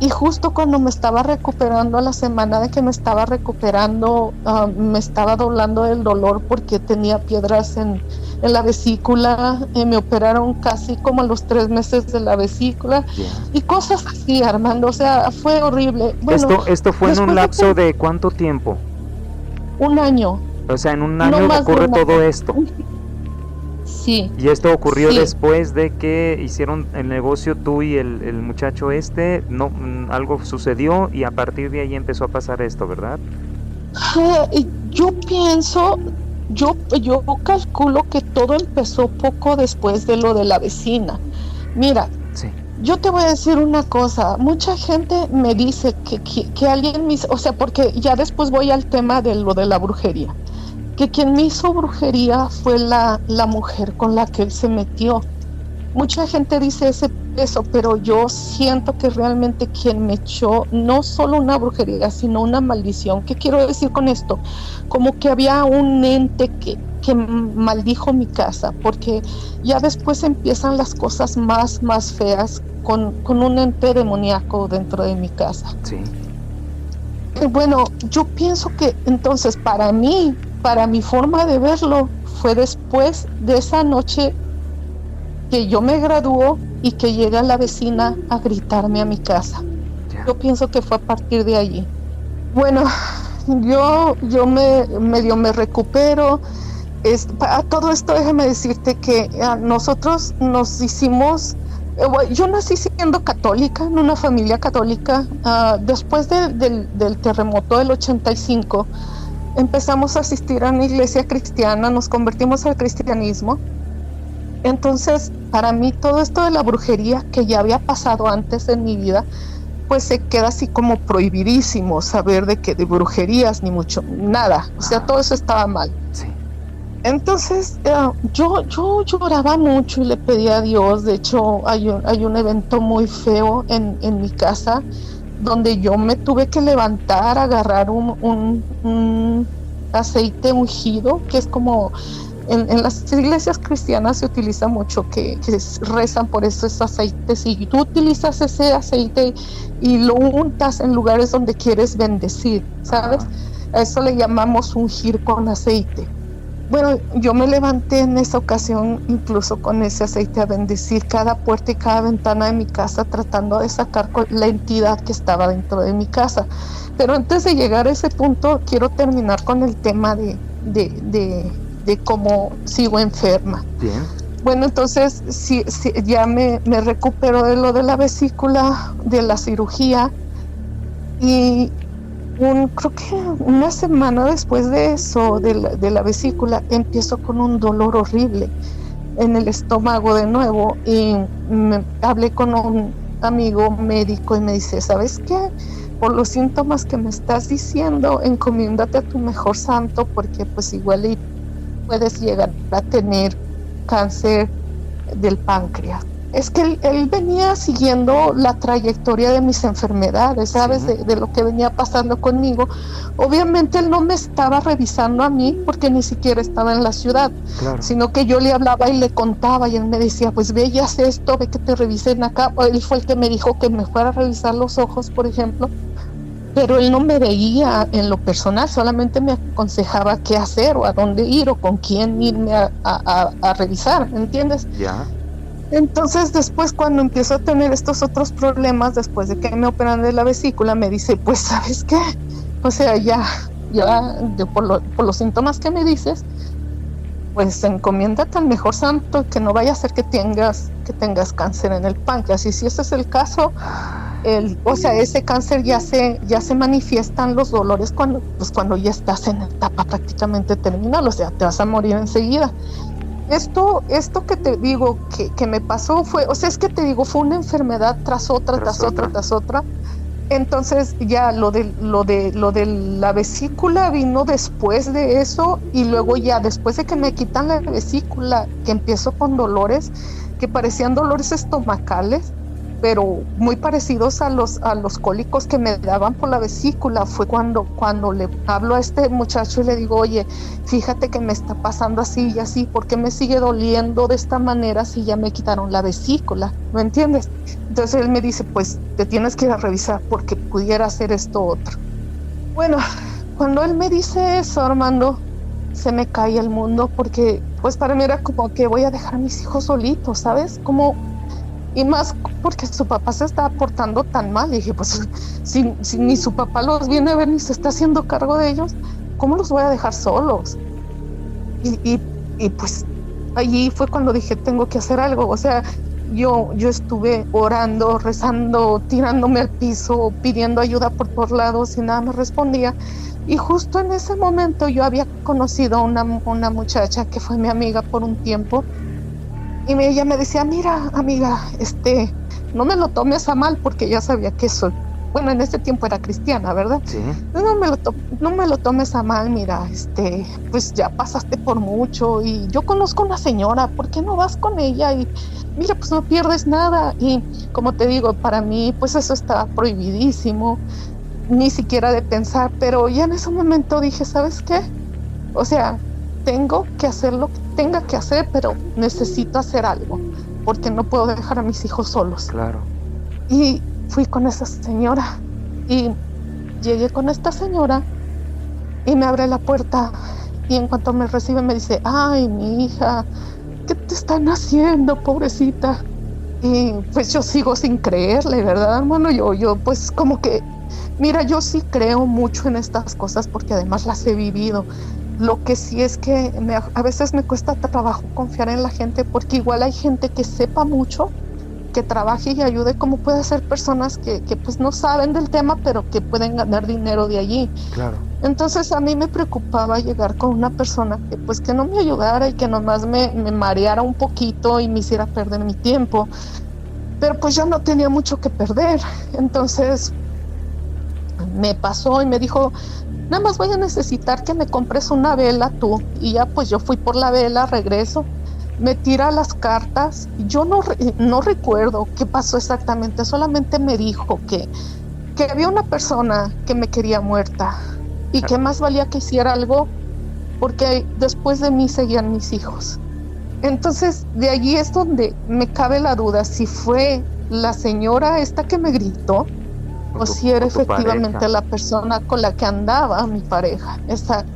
Y justo cuando me estaba recuperando, a la semana de que me estaba recuperando, me estaba doblando el dolor porque tenía piedras en la vesícula. Me operaron casi como a los 3 meses de la vesícula y cosas así, Armando. O sea, fue horrible. Bueno, ¿Esto fue en un lapso de cuánto tiempo? 1 año. O sea, en un año ocurre todo esto. Sí. ¿Y esto ocurrió después de que hicieron el negocio tú y el muchacho no, algo sucedió y a partir de ahí empezó a pasar esto, ¿verdad? Yo pienso, yo calculo que todo empezó poco después de lo de la vecina. Mira, yo te voy a decir una cosa, mucha gente me dice que alguien me, o sea, porque ya después voy al tema de lo de la brujería, que quien me hizo brujería fue la mujer con la que él se metió. Mucha gente dice eso, pero yo siento que realmente quien me echó no solo una brujería, sino una maldición. ¿Qué quiero decir con esto? Como que había un ente que maldijo mi casa, porque ya después empiezan las cosas más feas con un ente demoníaco dentro de mi casa. Sí. Bueno, yo pienso que entonces para mi forma de verlo fue después de esa noche que yo me graduó y que llega la vecina a gritarme a mi casa. Yo pienso que fue a partir de allí. Bueno, yo me recupero. A todo esto déjame decirte que nosotros nos hicimos, yo nací siendo católica, en una familia católica. Después del terremoto del 85, empezamos a asistir a una iglesia cristiana, nos convertimos al cristianismo. Entonces, para mí todo esto de la brujería que ya había pasado antes en mi vida, pues se queda así como prohibidísimo saber de brujerías ni mucho, nada. O sea, todo eso estaba mal. Sí. Entonces, yo lloraba mucho y le pedía a Dios. De hecho, hay un evento muy feo en mi casa donde yo me tuve que levantar, agarrar un aceite ungido, que es como en las iglesias cristianas se utiliza mucho, que rezan por esos aceites, y tú utilizas ese aceite y lo untas en lugares donde quieres bendecir, ¿sabes? A eso le llamamos ungir con aceite. Bueno, yo me levanté en esa ocasión incluso con ese aceite a bendecir cada puerta y cada ventana de mi casa, tratando de sacar la entidad que estaba dentro de mi casa. Pero antes de llegar a ese punto, quiero terminar con el tema de cómo sigo enferma. Bien. Bueno, entonces ya me recupero de lo de la vesícula, de la cirugía, y creo que una semana después de eso, de la vesícula, empiezo con un dolor horrible en el estómago de nuevo, y hablé con un amigo médico y me dice, ¿sabes qué? Por los síntomas que me estás diciendo, encomiéndate a tu mejor santo, porque pues igual puedes llegar a tener cáncer del páncreas. Es que él venía siguiendo la trayectoria de mis enfermedades, ¿sabes? Sí. De lo que venía pasando conmigo. Obviamente él no me estaba revisando a mí porque ni siquiera estaba en la ciudad, claro, sino que yo le hablaba y le contaba y él me decía, pues ve y haz esto, ve que te revisen acá. Él fue el que me dijo que me fuera a revisar los ojos, por ejemplo, pero él no me veía en lo personal, solamente me aconsejaba qué hacer o a dónde ir o con quién irme a revisar, ¿entiendes? Ya. Entonces después, cuando empiezo a tener estos otros problemas, después de que me operan de la vesícula, me dice, pues ¿sabes qué? O sea, ya por los síntomas que me dices, pues encomiéndate al mejor santo, que no vaya a ser que tengas cáncer en el páncreas. Y si ese es el caso, ese cáncer ya se manifiestan los dolores cuando ya estás en etapa prácticamente terminal, o sea, te vas a morir enseguida. Esto que te digo que me pasó fue, o sea, es que te digo, fue una enfermedad tras otra. Entonces ya lo de la vesícula vino después de eso, y luego ya después de que me quitan la vesícula, que empiezo con dolores que parecían dolores estomacales, pero muy parecidos a los cólicos que me daban por la vesícula. Fue cuando le hablo a este muchacho y le digo, oye, fíjate que me está pasando así y así, ¿por qué me sigue doliendo de esta manera si ya me quitaron la vesícula? ¿Me entiendes? Entonces él me dice, pues te tienes que ir a revisar porque pudiera ser esto otro. Bueno, cuando él me dice eso, Armando, se me cae el mundo, porque pues para mí era como que voy a dejar a mis hijos solitos, ¿sabes? Y más porque su papá se está portando tan mal. Y dije, pues si ni su papá los viene a ver ni se está haciendo cargo de ellos, ¿cómo los voy a dejar solos? Y pues allí fue cuando dije, tengo que hacer algo. O sea, yo estuve orando, rezando, tirándome al piso, pidiendo ayuda por todos lados y nada me respondía. Y justo en ese momento yo había conocido a una muchacha que fue mi amiga por un tiempo. Y ella me decía, mira, amiga, no me lo tomes a mal, porque ya sabía que soy, bueno, en ese tiempo era cristiana, ¿verdad? Sí. No me lo tomes a mal, mira, pues ya pasaste por mucho y yo conozco una señora, ¿por qué no vas con ella? Y mira, pues no pierdes nada. Y como te digo, para mí, pues eso está prohibidísimo, ni siquiera de pensar, pero ya en ese momento dije, ¿sabes qué? O sea, tengo que hacer lo que tenga que hacer, pero necesito hacer algo, porque no puedo dejar a mis hijos solos. Claro. Y fui con esa señora, y llegué con esta señora, y me abre la puerta, y en cuanto me recibe me dice, ay, mi hija, ¿qué te están haciendo, pobrecita? Y pues yo sigo sin creerle, ¿verdad, hermano? Yo pues como que, mira, yo sí creo mucho en estas cosas, porque además las he vivido. Lo que sí es que a veces me cuesta trabajo confiar en la gente, porque igual hay gente que sepa mucho, que trabaje y ayude, como puede ser personas que pues no saben del tema, pero que pueden ganar dinero de allí. Claro. Entonces a mí me preocupaba llegar con una persona que pues que no me ayudara y que nomás me mareara un poquito y me hiciera perder mi tiempo. Pero pues yo no tenía mucho que perder. Entonces me pasó y me dijo, nada más voy a necesitar que me compres una vela tú. Y ya pues yo fui por la vela, regreso, me tira las cartas. Yo no recuerdo qué pasó exactamente, solamente me dijo que había una persona que me quería muerta y que más valía que hiciera algo, porque después de mí seguían mis hijos. Entonces de allí es donde me cabe la duda si fue la señora esta que me gritó, o si era efectivamente pareja, la persona con la que andaba mi pareja. Exacto.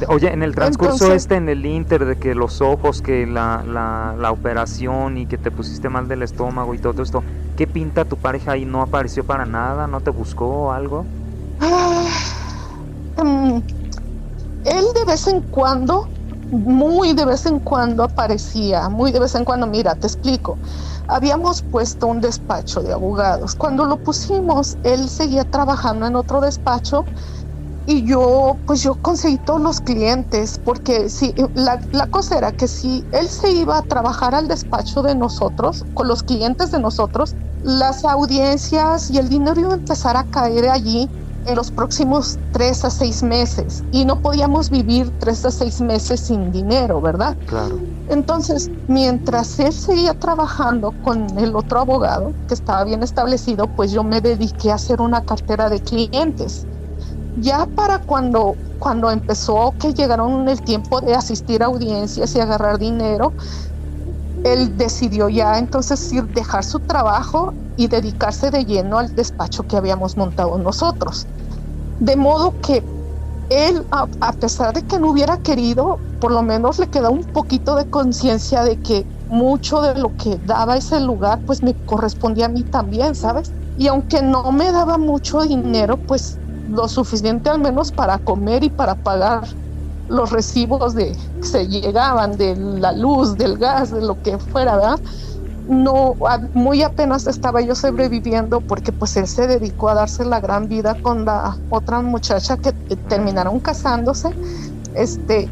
Oye, en el transcurso en el inter de que los ojos, que la operación y que te pusiste mal del estómago y todo esto, ¿qué pinta tu pareja ahí? ¿No apareció para nada? ¿No te buscó algo? Él de vez en cuando, muy de vez en cuando aparecía, muy de vez en cuando. Mira, te explico. Habíamos puesto un despacho de abogados. Cuando lo pusimos, él seguía trabajando en otro despacho y yo conseguí todos los clientes, porque sí, la cosa era que si él se iba a trabajar al despacho de nosotros, con los clientes de nosotros, las audiencias y el dinero iba a empezar a caer allí en los próximos 3 a 6 meses, y no podíamos vivir 3 a 6 meses sin dinero, ¿verdad? Claro. Entonces, mientras él seguía trabajando con el otro abogado, que estaba bien establecido, pues yo me dediqué a hacer una cartera de clientes. Ya para cuando empezó, que llegaron el tiempo de asistir a audiencias y agarrar dinero, él decidió ya entonces dejar su trabajo y dedicarse de lleno al despacho que habíamos montado nosotros. De modo que él, a pesar de que no hubiera querido, por lo menos le quedó un poquito de conciencia de que mucho de lo que daba ese lugar pues me correspondía a mí también, ¿sabes? Y aunque no me daba mucho dinero, pues lo suficiente al menos para comer y para pagar los recibos que se llegaban de la luz, del gas, de lo que fuera, ¿verdad? No, muy apenas estaba yo sobreviviendo, porque pues él se dedicó a darse la gran vida con la otra muchacha que terminaron casándose,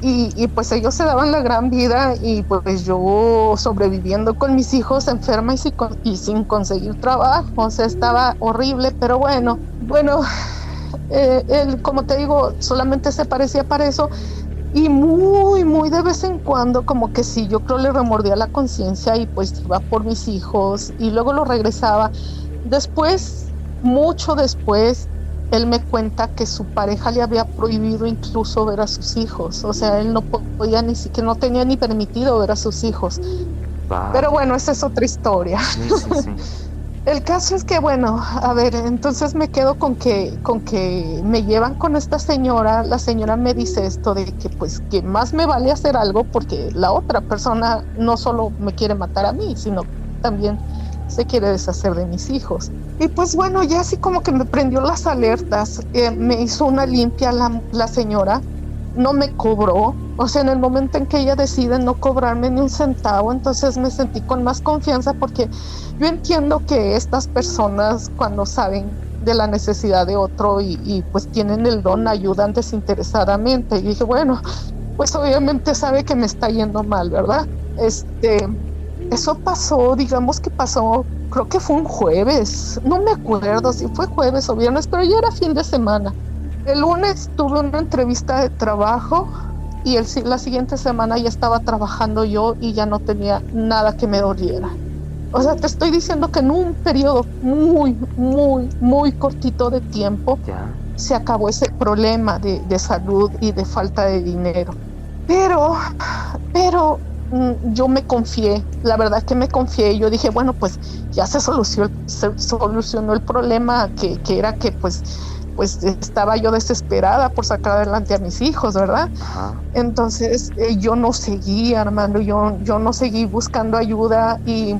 y pues ellos se daban la gran vida, y pues yo sobreviviendo con mis hijos, enferma y sin conseguir trabajo. O sea, estaba horrible, pero bueno, Bueno, él, como te digo, solamente se parecía para eso. Y muy de vez en cuando, como que sí, yo creo le remordía la conciencia y pues iba por mis hijos y luego lo regresaba. Después, mucho después, él me cuenta que su pareja le había prohibido incluso ver a sus hijos. O sea, él no podía ni siquiera, no tenía ni permitido ver a sus hijos. Vaya. Pero bueno, esa es otra historia. Sí. El caso es que, bueno, a ver, entonces me quedo con que me llevan con esta señora. La señora me dice esto de que pues que más me vale hacer algo porque la otra persona no solo me quiere matar a mí, sino también se quiere deshacer de mis hijos. Y pues bueno, ya así como que me prendió las alertas, me hizo una limpia la señora, no me cobró. O sea, en el momento en que ella decide no cobrarme ni un centavo, entonces me sentí con más confianza porque yo entiendo que estas personas cuando saben de la necesidad de otro y pues tienen el don, ayudan desinteresadamente. Y dije, bueno, pues obviamente sabe que me está yendo mal, ¿verdad? Eso pasó, digamos que pasó, creo que fue un jueves, no me acuerdo si fue jueves o viernes, pero ya era fin de semana. El lunes tuve una entrevista de trabajo y la siguiente semana ya estaba trabajando yo y ya no tenía nada que me doliera. O sea, te estoy diciendo que en un periodo muy cortito de tiempo se acabó ese problema de salud y de falta de dinero. Pero yo me confié, la verdad que me confié. Yo dije, bueno, pues ya se solucionó el problema que era que pues estaba yo desesperada por sacar adelante a mis hijos, ¿verdad? Ajá. Entonces yo no seguí, Armando, yo no seguí buscando ayuda y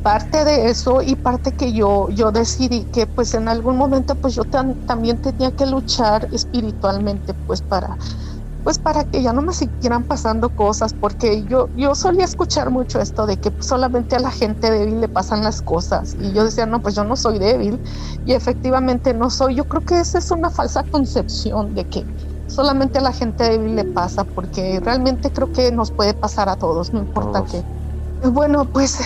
parte de eso y parte que yo decidí que pues en algún momento pues yo también tenía que luchar espiritualmente pues para que ya no me siguieran pasando cosas, porque yo solía escuchar mucho esto de que solamente a la gente débil le pasan las cosas, y yo decía, no, pues yo no soy débil, y efectivamente no soy. Yo creo que esa es una falsa concepción de que solamente a la gente débil le pasa, porque realmente creo que nos puede pasar a todos, no importa qué. Bueno, pues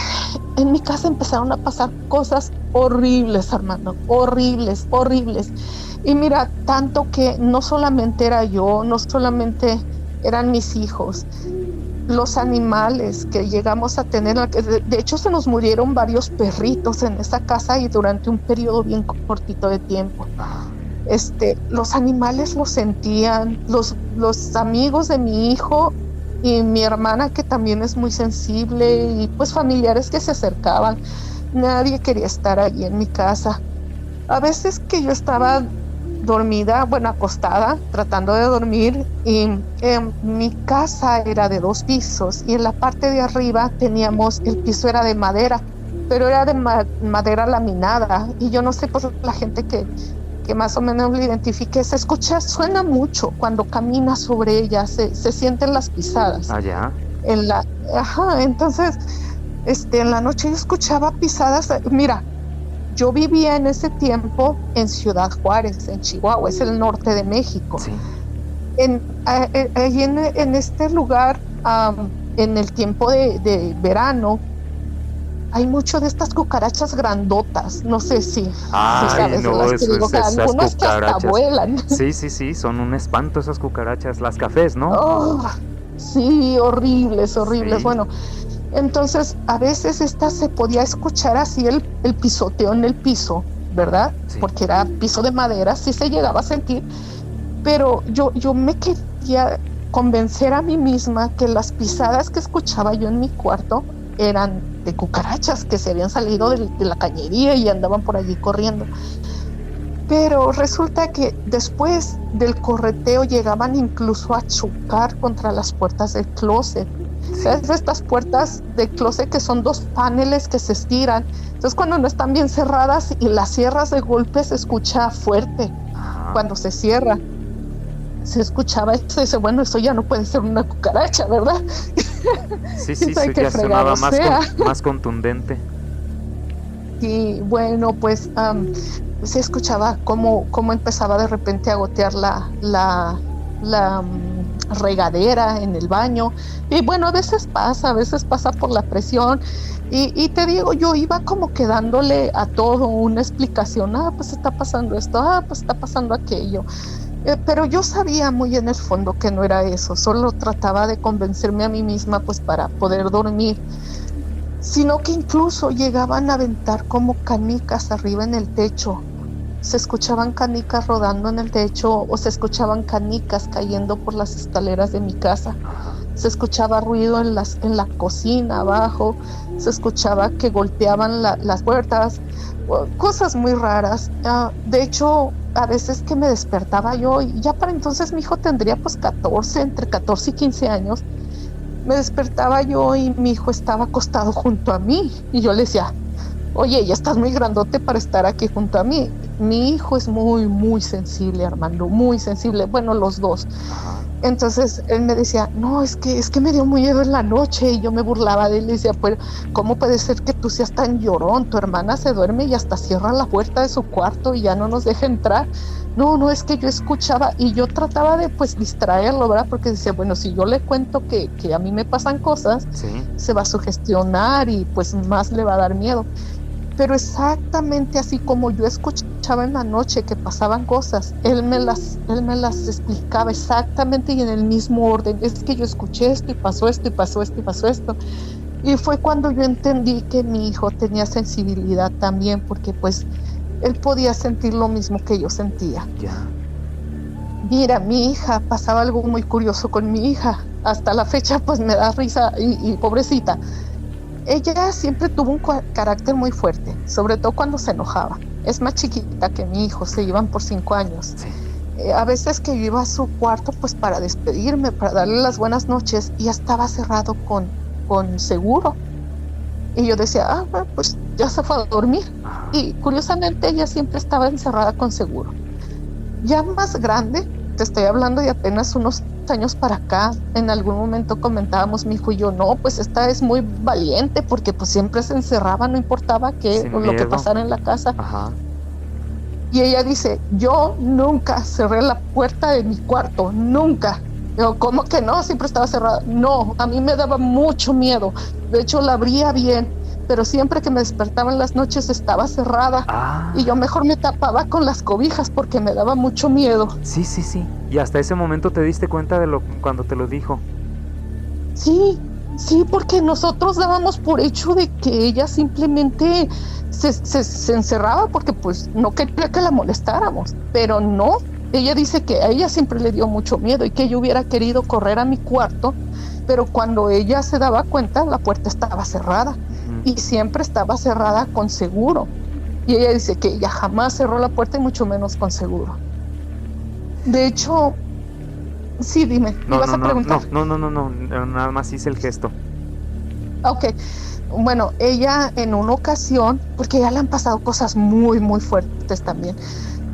en mi casa empezaron a pasar cosas horribles, Armando, horribles. Y mira, tanto que no solamente era yo, no solamente eran mis hijos, los animales que llegamos a tener, de hecho se nos murieron varios perritos en esa casa y durante un periodo bien cortito de tiempo. Los animales lo sentían, los amigos de mi hijo y mi hermana, que también es muy sensible, y pues familiares que se acercaban. Nadie quería estar allí en mi casa. A veces que yo estaba dormida, bueno, acostada, tratando de dormir, y mi casa era de 2 pisos y en la parte de arriba el piso era de madera, pero era de madera laminada, y yo no sé, por la gente que más o menos lo identifique, suena mucho cuando caminas sobre ella, se sienten las pisadas. Allá. Entonces, en la noche yo escuchaba pisadas. Mira, yo vivía en ese tiempo en Ciudad Juárez, en Chihuahua, es el norte de México. Sí. En este lugar, en el tiempo de verano, hay mucho de estas cucarachas grandotas. No sé si sabes, no, de las que digo, que algunas que hasta vuelan. Sí, son un espanto esas cucarachas, las cafés, ¿no? Oh, sí, horribles. Sí. Bueno, entonces a veces se podía escuchar así el pisoteo en el piso, ¿verdad? Sí. Porque era piso de madera, sí se llegaba a sentir, pero yo me quería convencer a mí misma que las pisadas que escuchaba yo en mi cuarto eran de cucarachas que se habían salido de la cañería y andaban por allí corriendo. Pero resulta que después del correteo llegaban incluso a chocar contra las puertas del closet. ¿Sabes? Estas puertas de closet que son 2 paneles que se estiran. Entonces cuando no están bien cerradas y las cierras de golpe, se escucha fuerte. Ajá. Cuando se cierra, se escuchaba esto y dice, bueno, eso ya no puede ser una cucaracha, ¿verdad? Sí, ya sonaba más contundente. Y bueno, pues se escuchaba cómo empezaba de repente a gotear regadera, en el baño. Y bueno, a veces pasa por la presión. Y te digo, yo iba como que dándole a todo una explicación. Pues está pasando esto, pues está pasando aquello. Pero yo sabía muy en el fondo que no era eso. Solo trataba de convencerme a mí misma pues para poder dormir. Sino que incluso llegaban a aventar como canicas arriba en el techo. Se escuchaban canicas rodando en el techo o se escuchaban canicas cayendo por las escaleras de mi casa. Se escuchaba ruido en la cocina abajo, se escuchaba que golpeaban las puertas, cosas muy raras. De hecho, a veces que me despertaba yo, y ya para entonces mi hijo tendría pues entre 14 y 15 años, me despertaba yo y mi hijo estaba acostado junto a mí. Y yo le decía, oye, ya estás muy grandote para estar aquí junto a mí. Mi hijo es muy, muy sensible, Armando, muy sensible. Bueno, los dos. Entonces él me decía, no, es que me dio miedo en la noche. Y yo me burlaba de él y decía, pues, ¿cómo puede ser que tú seas tan llorón? Tu hermana se duerme y hasta cierra la puerta de su cuarto y ya no nos deja entrar. No, es que yo escuchaba y yo trataba de pues distraerlo, ¿verdad? Porque decía, bueno, si yo le cuento que a mí me pasan cosas, Sí. se va a sugestionar y pues más le va a dar miedo. Pero exactamente así como yo escuchaba en la noche que pasaban cosas, él me las explicaba exactamente y en el mismo orden. Es que yo escuché esto y pasó esto y pasó esto y pasó esto. Y fue cuando yo entendí que mi hijo tenía sensibilidad también, porque pues él podía sentir lo mismo que yo sentía. Ya. Mira, mi hija, pasaba algo muy curioso con mi hija. Hasta la fecha pues me da risa y pobrecita. Ella siempre tuvo un carácter muy fuerte, sobre todo cuando se enojaba. Es más chiquita que mi hijo, se llevan por 5 años. Sí. A veces que yo iba a su cuarto pues para despedirme, para darle las buenas noches, y ya estaba cerrado con seguro. Y yo decía, bueno, pues ya se fue a dormir. Y curiosamente ella siempre estaba encerrada con seguro. Ya más grande, te estoy hablando de apenas unos años para acá, en algún momento comentábamos mi hijo y yo, no, pues esta es muy valiente porque pues siempre se encerraba, no importaba qué o lo que pasara en la casa. Ajá. Y ella dice, yo nunca cerré la puerta de mi cuarto, nunca. Yo, ¿cómo que no? Siempre estaba cerrada. No, a mí me daba mucho miedo. De hecho, la abría bien, pero siempre que me despertaba en las noches estaba cerrada. Y yo mejor me tapaba con las cobijas porque me daba mucho miedo. Sí. Y hasta ese momento te diste cuenta de cuando te lo dijo. Sí, porque nosotros dábamos por hecho de que ella simplemente se encerraba porque pues no quería que la molestáramos, pero no. Ella dice que a ella siempre le dio mucho miedo y que yo hubiera querido correr a mi cuarto, pero cuando ella se daba cuenta la puerta estaba cerrada. Y siempre estaba cerrada con seguro. Y ella dice que ella jamás cerró la puerta y mucho menos con seguro. De hecho, sí, dime, ¿me vas a preguntar? No, nada más hice el gesto. Ok, bueno, ella en una ocasión, porque ya le han pasado cosas muy, muy fuertes también.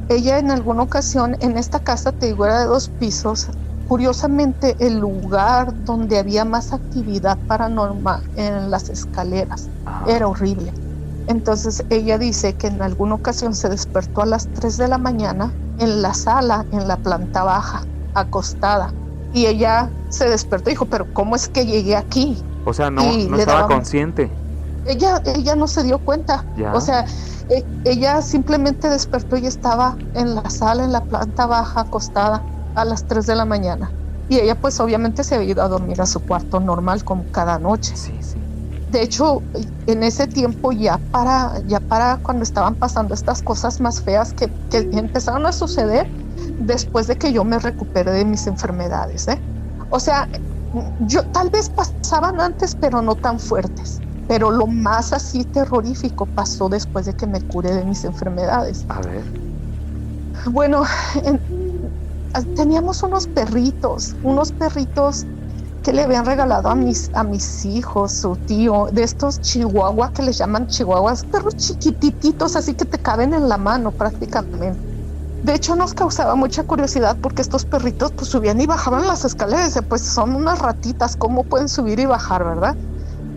Ella en alguna ocasión, en esta casa, te digo, era de 2 pisos. Curiosamente, el lugar donde había más actividad paranormal en las escaleras. Era horrible. Entonces ella dice que en alguna ocasión se despertó a las 3 de la mañana en la sala, en la planta baja, acostada. Y ella se despertó y dijo, pero ¿cómo es que llegué aquí? O sea, no estaba consciente. Ella no se dio cuenta. Ya. O sea, ella simplemente despertó y estaba en la sala, en la planta baja, acostada a las 3 de la mañana. Y ella pues obviamente se había ido a dormir a su cuarto normal como cada noche. Sí. De hecho, en ese tiempo ya para cuando estaban pasando estas cosas más feas que empezaron a suceder después de que yo me recuperé de mis enfermedades, O sea, yo tal vez pasaban antes, pero no tan fuertes. Pero lo más así terrorífico pasó después de que me curé de mis enfermedades. A ver. Bueno, teníamos unos perritos que le habían regalado a mis hijos, su tío, de estos chihuahuas que les llaman chihuahuas, perros chiquititos, así que te caben en la mano prácticamente. De hecho, nos causaba mucha curiosidad porque estos perritos pues subían y bajaban las escaleras, pues son unas ratitas, ¿cómo pueden subir y bajar, verdad?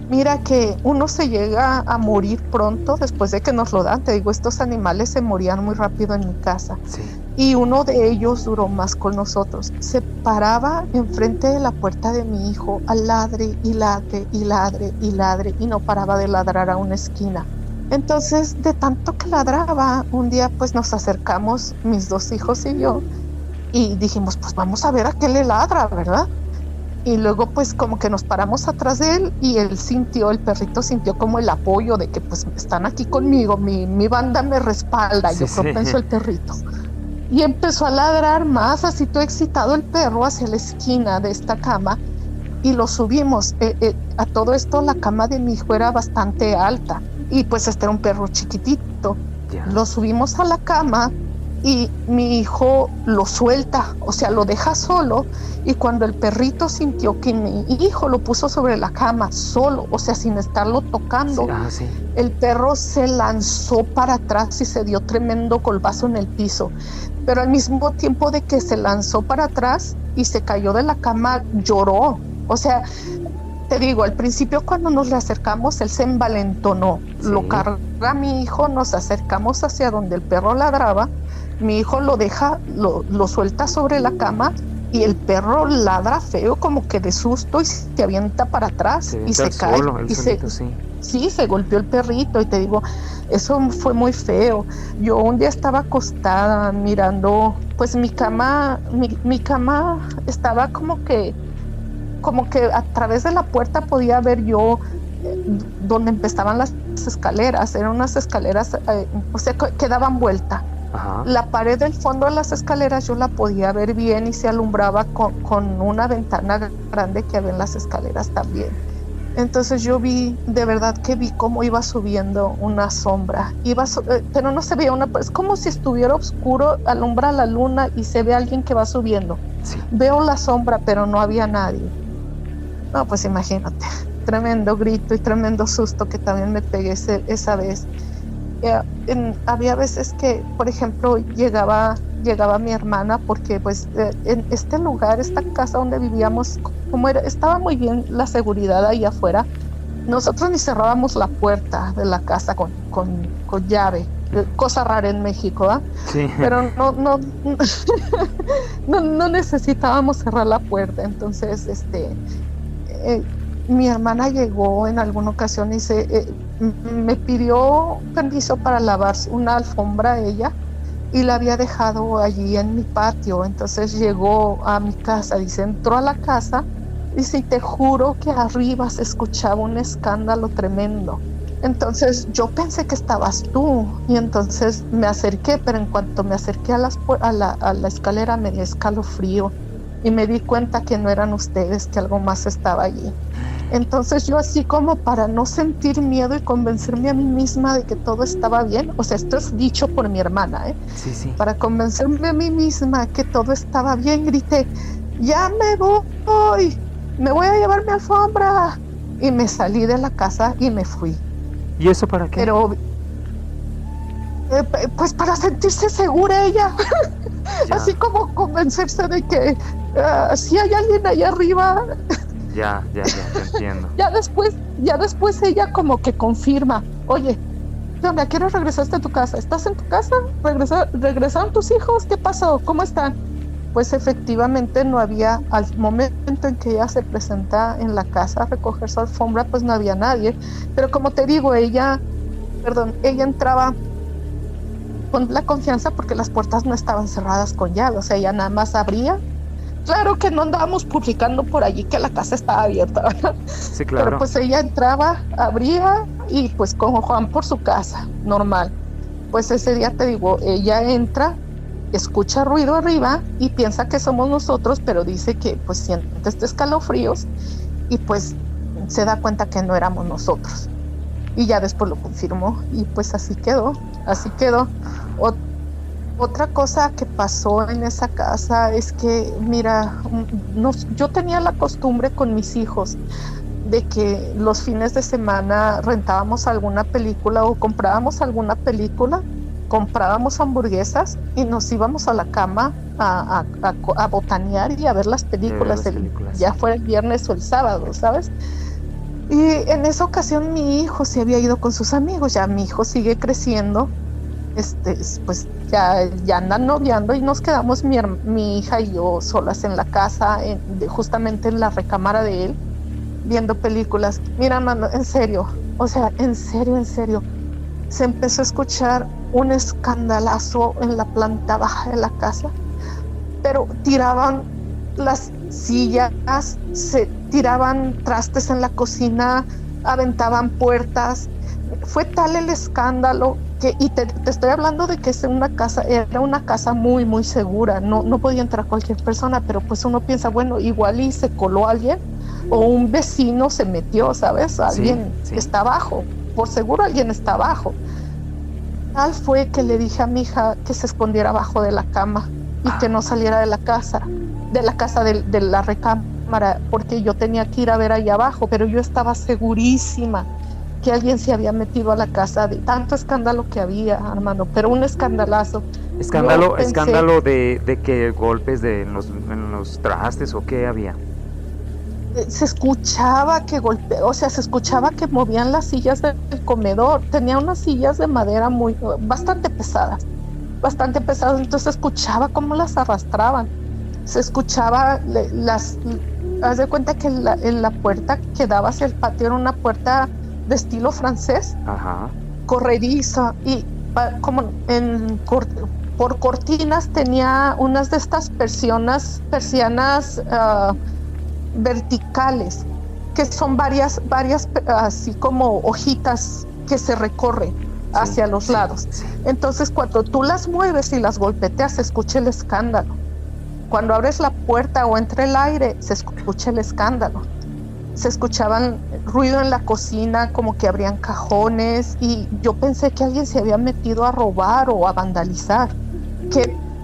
Mira que uno se llega a morir pronto después de que nos lo dan. Te digo, estos animales se morían muy rápido en mi casa. Sí. y uno de ellos duró más con nosotros. Se paraba enfrente de la puerta de mi hijo a ladre y ladre y ladre y ladre y no paraba de ladrar a una esquina. Entonces, de tanto que ladraba, un día pues nos acercamos, mis dos hijos y yo, y dijimos, pues vamos a ver a qué le ladra, ¿verdad? Y luego pues como que nos paramos atrás de él y él sintió, el perrito sintió como el apoyo de que pues están aquí conmigo, mi banda me respalda, Sí, yo creo, sí. pensó el perrito. Y empezó a ladrar más, así todo excitado el perro hacia la esquina de esta cama y lo subimos. A todo esto la cama de mi hijo era bastante alta y pues este era un perro chiquitito. Ya. Lo subimos a la cama y mi hijo lo suelta, o sea, lo deja solo, y cuando el perrito sintió que mi hijo lo puso sobre la cama solo, o sea, sin estarlo tocando, Sí. el perro se lanzó para atrás y se dio tremendo golpazo en el piso, pero al mismo tiempo de que se lanzó para atrás y se cayó de la cama, lloró. O sea, te digo, al principio cuando nos le acercamos, él se envalentonó, Sí. lo carga mi hijo, nos acercamos hacia donde el perro ladraba, mi hijo lo deja, lo suelta sobre la cama y el perro ladra feo como que de susto y se avienta para atrás y se cae. Solo, el solito, sí. Sí, se golpeó el perrito y te digo, eso fue muy feo. Yo un día estaba acostada mirando, pues mi cama estaba como que a través de la puerta podía ver yo donde empezaban las escaleras. Eran unas escaleras, o sea, que daban vuelta. Ajá. La pared del fondo de las escaleras yo la podía ver bien y se alumbraba con una ventana grande que había en las escaleras también. Entonces yo vi, de verdad que vi cómo iba subiendo una sombra, pero no se veía es como si estuviera oscuro, alumbra la luna y se ve alguien que va subiendo. Sí. Veo la sombra, pero no había nadie. No, pues imagínate, tremendo grito y tremendo susto que también me pegué esa vez. Había veces que, por ejemplo, llegaba mi hermana porque pues en este lugar, esta casa donde vivíamos, estaba muy bien la seguridad ahí afuera. Nosotros ni cerrábamos la puerta de la casa con llave, cosa rara en México, ¿eh? Sí. Pero no necesitábamos cerrar la puerta. Entonces mi hermana llegó en alguna ocasión y me pidió permiso para lavar una alfombra ella, y la había dejado allí en mi patio. Entonces llegó a mi casa, dice, entró a la casa, dice, y te juro que arriba se escuchaba un escándalo tremendo. Entonces yo pensé que estabas tú, y entonces me acerqué, pero en cuanto me acerqué a la escalera me dio escalofrío y me di cuenta que no eran ustedes, que algo más estaba allí. Entonces yo, así como para no sentir miedo y convencerme a mí misma de que todo estaba bien, o sea, esto es dicho por mi hermana, Sí. para convencerme a mí misma que todo estaba bien, grité, ya me voy a llevar mi alfombra, y me salí de la casa y me fui. ¿Y eso para qué? Pero pues para sentirse segura ella. Así como convencerse de que si hay alguien allá arriba. Ya, te entiendo. Ya después ella como que confirma, oye, ¿qué onda? ¿Quieres regresarte a tu casa? ¿Estás en tu casa? ¿Regresaron tus hijos? ¿Qué pasó? ¿Cómo están? Pues efectivamente no había, al momento en que ella se presenta en la casa a recoger su alfombra, pues no había nadie. Pero como te digo, ella entraba con la confianza porque las puertas no estaban cerradas con llave, o sea, ella nada más abría. Claro que no andábamos publicando por allí que la casa estaba abierta, ¿verdad? Sí, claro. Pero pues ella entraba, abría y pues con Juan por su casa, normal. Pues ese día, te digo, ella entra, escucha ruido arriba y piensa que somos nosotros, pero dice que pues siente escalofríos y pues se da cuenta que no éramos nosotros. Y ya después lo confirmó y pues así quedó. Otra cosa que pasó en esa casa es que, mira, yo tenía la costumbre con mis hijos de que los fines de semana rentábamos alguna película o comprábamos alguna película, comprábamos hamburguesas y nos íbamos a la cama a botanear y a ver las películas, ya fuera el viernes o el sábado, ¿sabes? Y en esa ocasión mi hijo se había ido con sus amigos, ya mi hijo sigue creciendo. pues ya andan noviando y nos quedamos mi hija y yo solas en la casa, justamente en la recámara de él, viendo películas. Mira, mano, en serio, o sea, en serio, se empezó a escuchar un escandalazo en la planta baja de la casa, pero tiraban las sillas, se tiraban trastes en la cocina, aventaban puertas. Fue tal el escándalo y te estoy hablando de que era una casa muy, muy segura, no podía entrar cualquier persona, pero pues uno piensa, bueno, igual y se coló alguien o un vecino se metió, ¿sabes? Alguien está abajo, por seguro alguien está abajo. Tal fue que le dije a mi hija que se escondiera abajo de la cama y que no saliera de la casa de la recámara, porque yo tenía que ir a ver allá abajo, pero yo estaba segurísima que alguien se había metido a la casa de tanto escándalo que había, hermano, pero un escandalazo. Escándalo de que golpes en los trastes o qué había. Se escuchaba se escuchaba que movían las sillas del comedor. Tenía unas sillas de madera bastante pesadas, entonces se escuchaba cómo las arrastraban. Se escuchaba haz de cuenta que en la puerta que daba hacia el patio era una puerta de estilo francés, corrediza, y como por cortinas tenía unas de estas persianas verticales, que son varias así como hojitas que se recorren hacia los lados. Entonces cuando tú las mueves y las golpeteas se escucha el escándalo. Cuando abres la puerta o entra el aire se escucha el escándalo. Se escuchaban ruido en la cocina, como que abrían cajones, y yo pensé que alguien se había metido a robar o a vandalizar.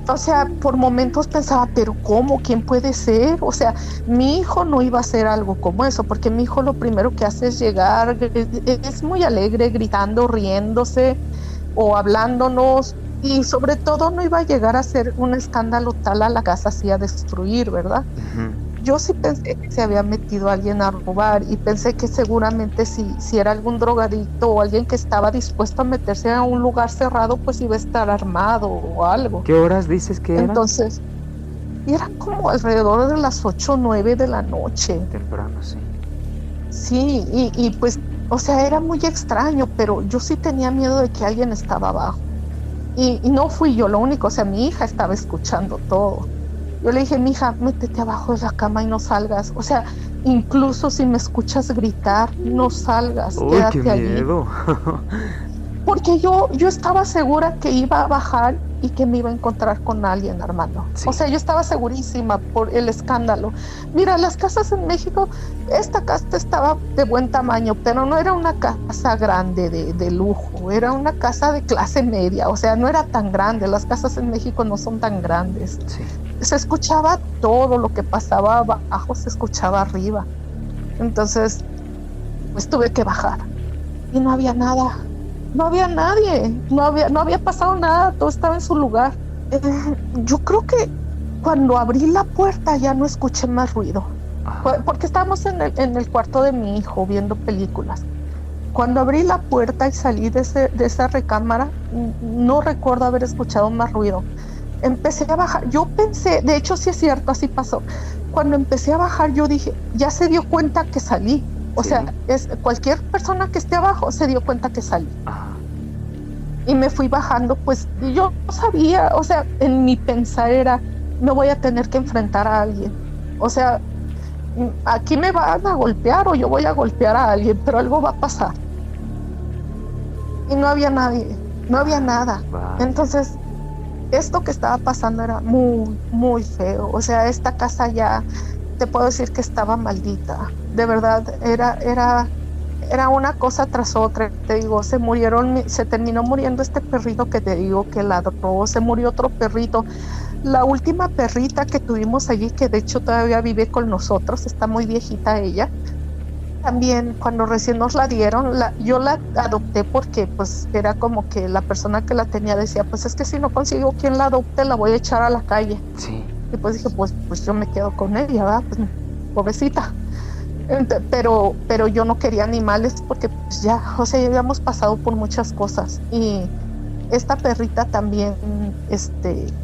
O sea, por momentos pensaba, pero ¿cómo? ¿Quién puede ser? O sea, mi hijo no iba a hacer algo como eso, porque mi hijo lo primero que hace es llegar, es muy alegre, gritando, riéndose o hablándonos, y sobre todo no iba a llegar a hacer un escándalo tal a la casa, así a destruir, ¿verdad? Yo sí pensé que se había metido alguien a robar, y pensé que seguramente si era algún drogadicto o alguien que estaba dispuesto a meterse a un lugar cerrado, pues iba a estar armado o algo. ¿Qué horas dices que eran? Entonces, eran como alrededor de las 8 o 9 de la noche. Temprano, sí. Sí, y pues, o sea, era muy extraño, pero yo sí tenía miedo de que alguien estaba abajo. Y no fui yo lo único, o sea, mi hija estaba escuchando todo. Yo le dije, mija, métete abajo de la cama y no salgas. O sea, incluso si me escuchas gritar, no salgas, quédate allí. ¡Qué miedo! Porque yo estaba segura que iba a bajar y que me iba a encontrar con alguien, hermano. Sí. O sea, yo estaba segurísima por el escándalo. Mira, las casas en México, esta casa estaba de buen tamaño, pero no era una casa grande de lujo, era una casa de clase media, o sea, no era tan grande. Las casas en México no son tan grandes. Sí. Se escuchaba todo lo que pasaba abajo, se escuchaba arriba. Entonces, pues tuve que bajar y no había nada. No había nadie, no había pasado nada, todo estaba en su lugar. Yo creo que cuando abrí la puerta ya no escuché más ruido, porque estábamos en el cuarto de mi hijo viendo películas. Cuando abrí la puerta y salí de esa recámara, no recuerdo haber escuchado más ruido. Empecé a bajar, yo pensé, de hecho sí es cierto, así pasó. Cuando empecé a bajar yo dije, ya se dio cuenta que salí. O sea, cualquier persona que esté abajo se dio cuenta que salí. Y me fui bajando, pues yo sabía, o sea, en mi pensar era, me voy a tener que enfrentar a alguien. O sea, aquí me van a golpear o yo voy a golpear a alguien, pero algo va a pasar. Y no había nadie, no había nada. Entonces, esto que estaba pasando era muy, muy feo. O sea, esta casa ya, te puedo decir que estaba maldita. De verdad, era una cosa tras otra. Te digo, se terminó muriendo este perrito que te digo que ladró, se murió otro perrito. La última perrita que tuvimos allí, que de hecho todavía vive con nosotros, está muy viejita ella. También cuando recién nos la dieron, yo la adopté porque pues era como que la persona que la tenía decía, pues es que si no consigo quien la adopte, la voy a echar a la calle. Sí. Y pues dije, pues yo me quedo con ella, ¿verdad? Pues pobrecita. Pero yo no quería animales porque pues ya, o sea, ya habíamos pasado por muchas cosas y esta perrita también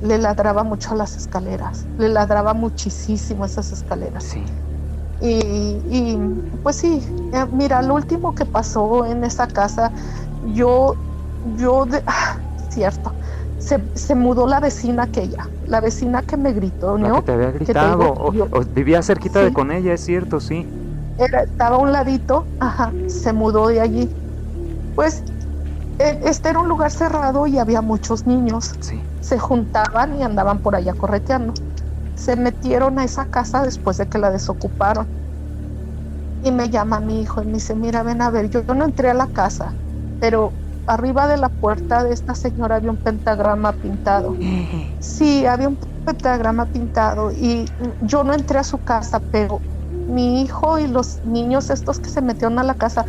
le ladraba mucho a las escaleras, le ladraba muchísimo esas escaleras. Sí. Y pues sí, mira, lo último que pasó en esa casa, cierto, se mudó la vecina aquella, la vecina que me gritó, ¿no? La que te había gritado, o vivía cerquita de con ella, es cierto, sí. Estaba a un ladito, se mudó de allí. Pues este era un lugar cerrado y había muchos niños. Sí. Se juntaban y andaban por allá correteando. Se metieron a esa casa después de que la desocuparon. Y me llama mi hijo y me dice, mira, ven a ver, yo no entré a la casa, pero arriba de la puerta de esta señora había un pentagrama pintado. Sí, había un pentagrama pintado y yo no entré a su casa, pero mi hijo y los niños estos que se metieron a la casa,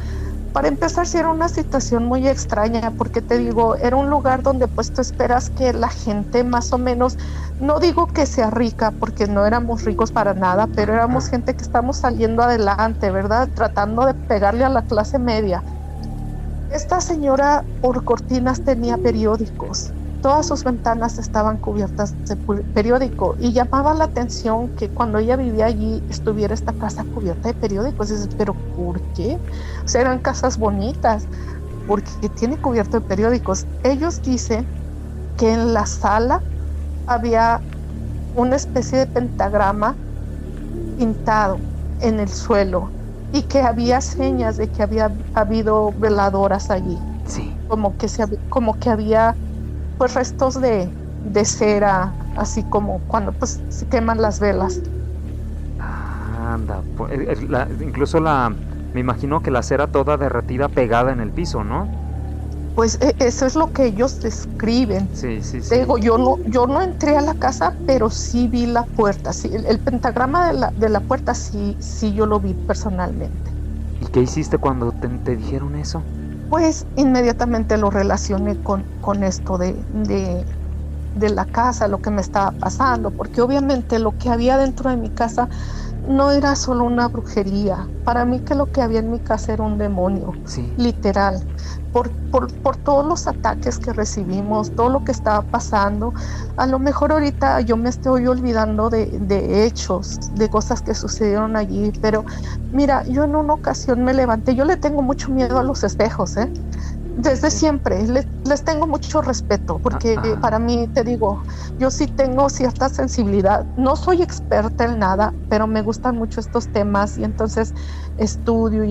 para empezar sí era una situación muy extraña, porque te digo, era un lugar donde pues tú esperas que la gente más o menos, no digo que sea rica, porque no éramos ricos para nada, pero éramos gente que estamos saliendo adelante, ¿verdad? Tratando de pegarle a la clase media. Esta señora por cortinas tenía periódicos, todas sus ventanas estaban cubiertas de periódico y llamaba la atención que cuando ella vivía allí estuviera esta casa cubierta de periódicos. Dices, ¿pero por qué? O sea, eran casas bonitas, porque tiene cubierto de periódicos. Ellos dicen que en la sala había una especie de pentagrama pintado en el suelo y que había señas de que había habido veladoras allí. Sí. Como que había pues restos de cera, así como cuando pues se queman las velas. Anda, incluso me imagino que la cera toda derretida pegada en el piso, ¿no? Pues eso es lo que ellos describen. Sí. Te digo, yo no entré a la casa, pero sí vi la puerta. Sí, el pentagrama de la puerta sí yo lo vi personalmente. ¿Y qué hiciste cuando te dijeron eso? Pues inmediatamente lo relacioné con esto de la casa, lo que me estaba pasando, porque obviamente lo que había dentro de mi casa no era solo una brujería. Para mí que lo que había en mi casa era un demonio, sí. Literal. Por todos los ataques que recibimos, todo lo que estaba pasando. A lo mejor ahorita yo me estoy olvidando de hechos, de cosas que sucedieron allí, pero mira, yo en una ocasión me levanté, yo le tengo mucho miedo a los espejos, desde siempre, les tengo mucho respeto, porque para mí, te digo, yo sí tengo cierta sensibilidad, no soy experta en nada, pero me gustan mucho estos temas y entonces estudio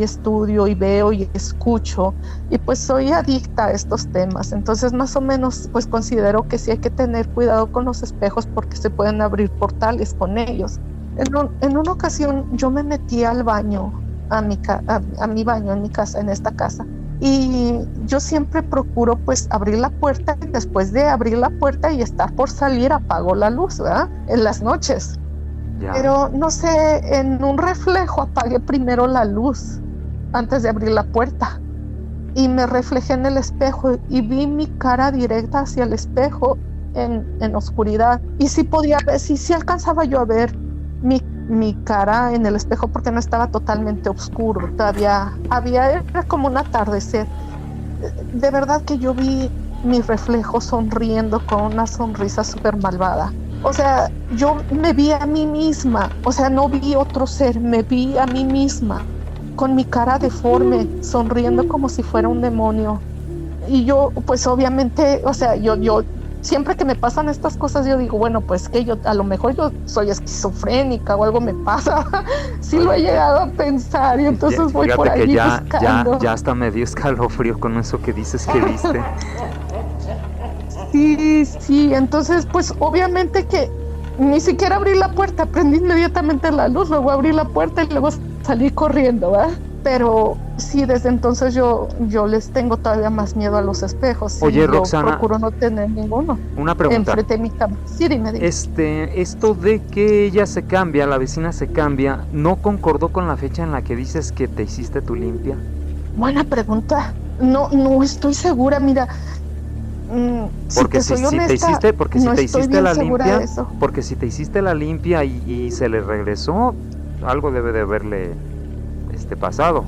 y veo y escucho y pues soy adicta a estos temas, entonces más o menos pues considero que sí hay que tener cuidado con los espejos porque se pueden abrir portales con ellos. En una ocasión yo me metí al baño, a mi baño en mi casa, en esta casa. Y yo siempre procuro pues abrir la puerta y después de abrir la puerta y estar por salir apago la luz, ¿verdad? En las noches. Ya. Pero no sé, en un reflejo apagué primero la luz antes de abrir la puerta y me reflejé en el espejo y vi mi cara directa hacia el espejo en oscuridad y sí podía ver, sí alcanzaba yo a ver mi cara en el espejo porque no estaba totalmente oscuro, todavía era como un atardecer. De verdad que yo vi mi reflejo sonriendo con una sonrisa súper malvada. O sea, yo me vi a mí misma, o sea, no vi otro ser, me vi a mí misma con mi cara deforme, sonriendo como si fuera un demonio. Y yo, pues obviamente, o sea, yo siempre que me pasan estas cosas yo digo, bueno, pues que yo a lo mejor yo soy esquizofrénica o algo me pasa. Sí lo he llegado a pensar y entonces voy por ahí buscando. Ya hasta me dio escalofrío con eso que dices que viste. Sí, entonces pues obviamente que ni siquiera abrí la puerta, prendí inmediatamente la luz, luego abrí la puerta y luego salí corriendo, ¿verdad? Pero sí, desde entonces yo les tengo todavía más miedo a los espejos. Oye, yo Roxana, procuro no tener ninguno. Una pregunta. Enfrente de mi cama. Sí, dime. Esto de que ella se cambia, la vecina se cambia, ¿no concordó con la fecha en la que dices que te hiciste tu limpia? Buena pregunta. No estoy segura, mira. Porque si te hiciste la limpia y se le regresó, algo debe de haberle pasado,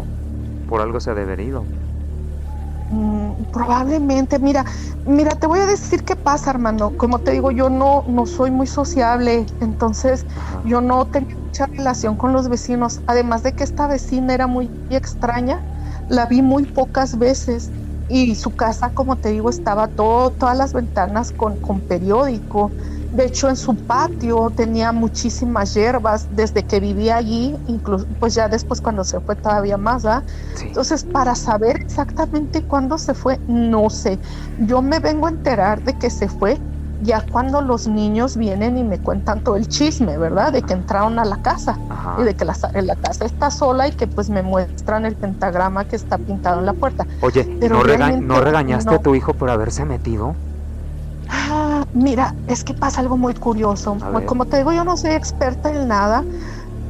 por algo se ha de haber ido. Probablemente, mira, te voy a decir qué pasa, hermano. Como te digo, yo no soy muy sociable, entonces yo no tengo mucha relación con los vecinos. Además de que esta vecina era muy extraña, la vi muy pocas veces y su casa, como te digo, estaba todas las ventanas con periódico. De hecho, en su patio tenía muchísimas hierbas desde que vivía allí, incluso pues ya después cuando se fue todavía más, ¿verdad? Sí. Entonces, para saber exactamente cuándo se fue, no sé. Yo me vengo a enterar de que se fue ya cuando los niños vienen y me cuentan todo el chisme, ¿verdad? De que entraron a la casa y de que la casa está sola y que pues me muestran el pentagrama que está pintado en la puerta. Oye, pero ¿no regañaste a tu hijo por haberse metido? Mira, es que pasa algo muy curioso. Como te digo, yo no soy experta en nada,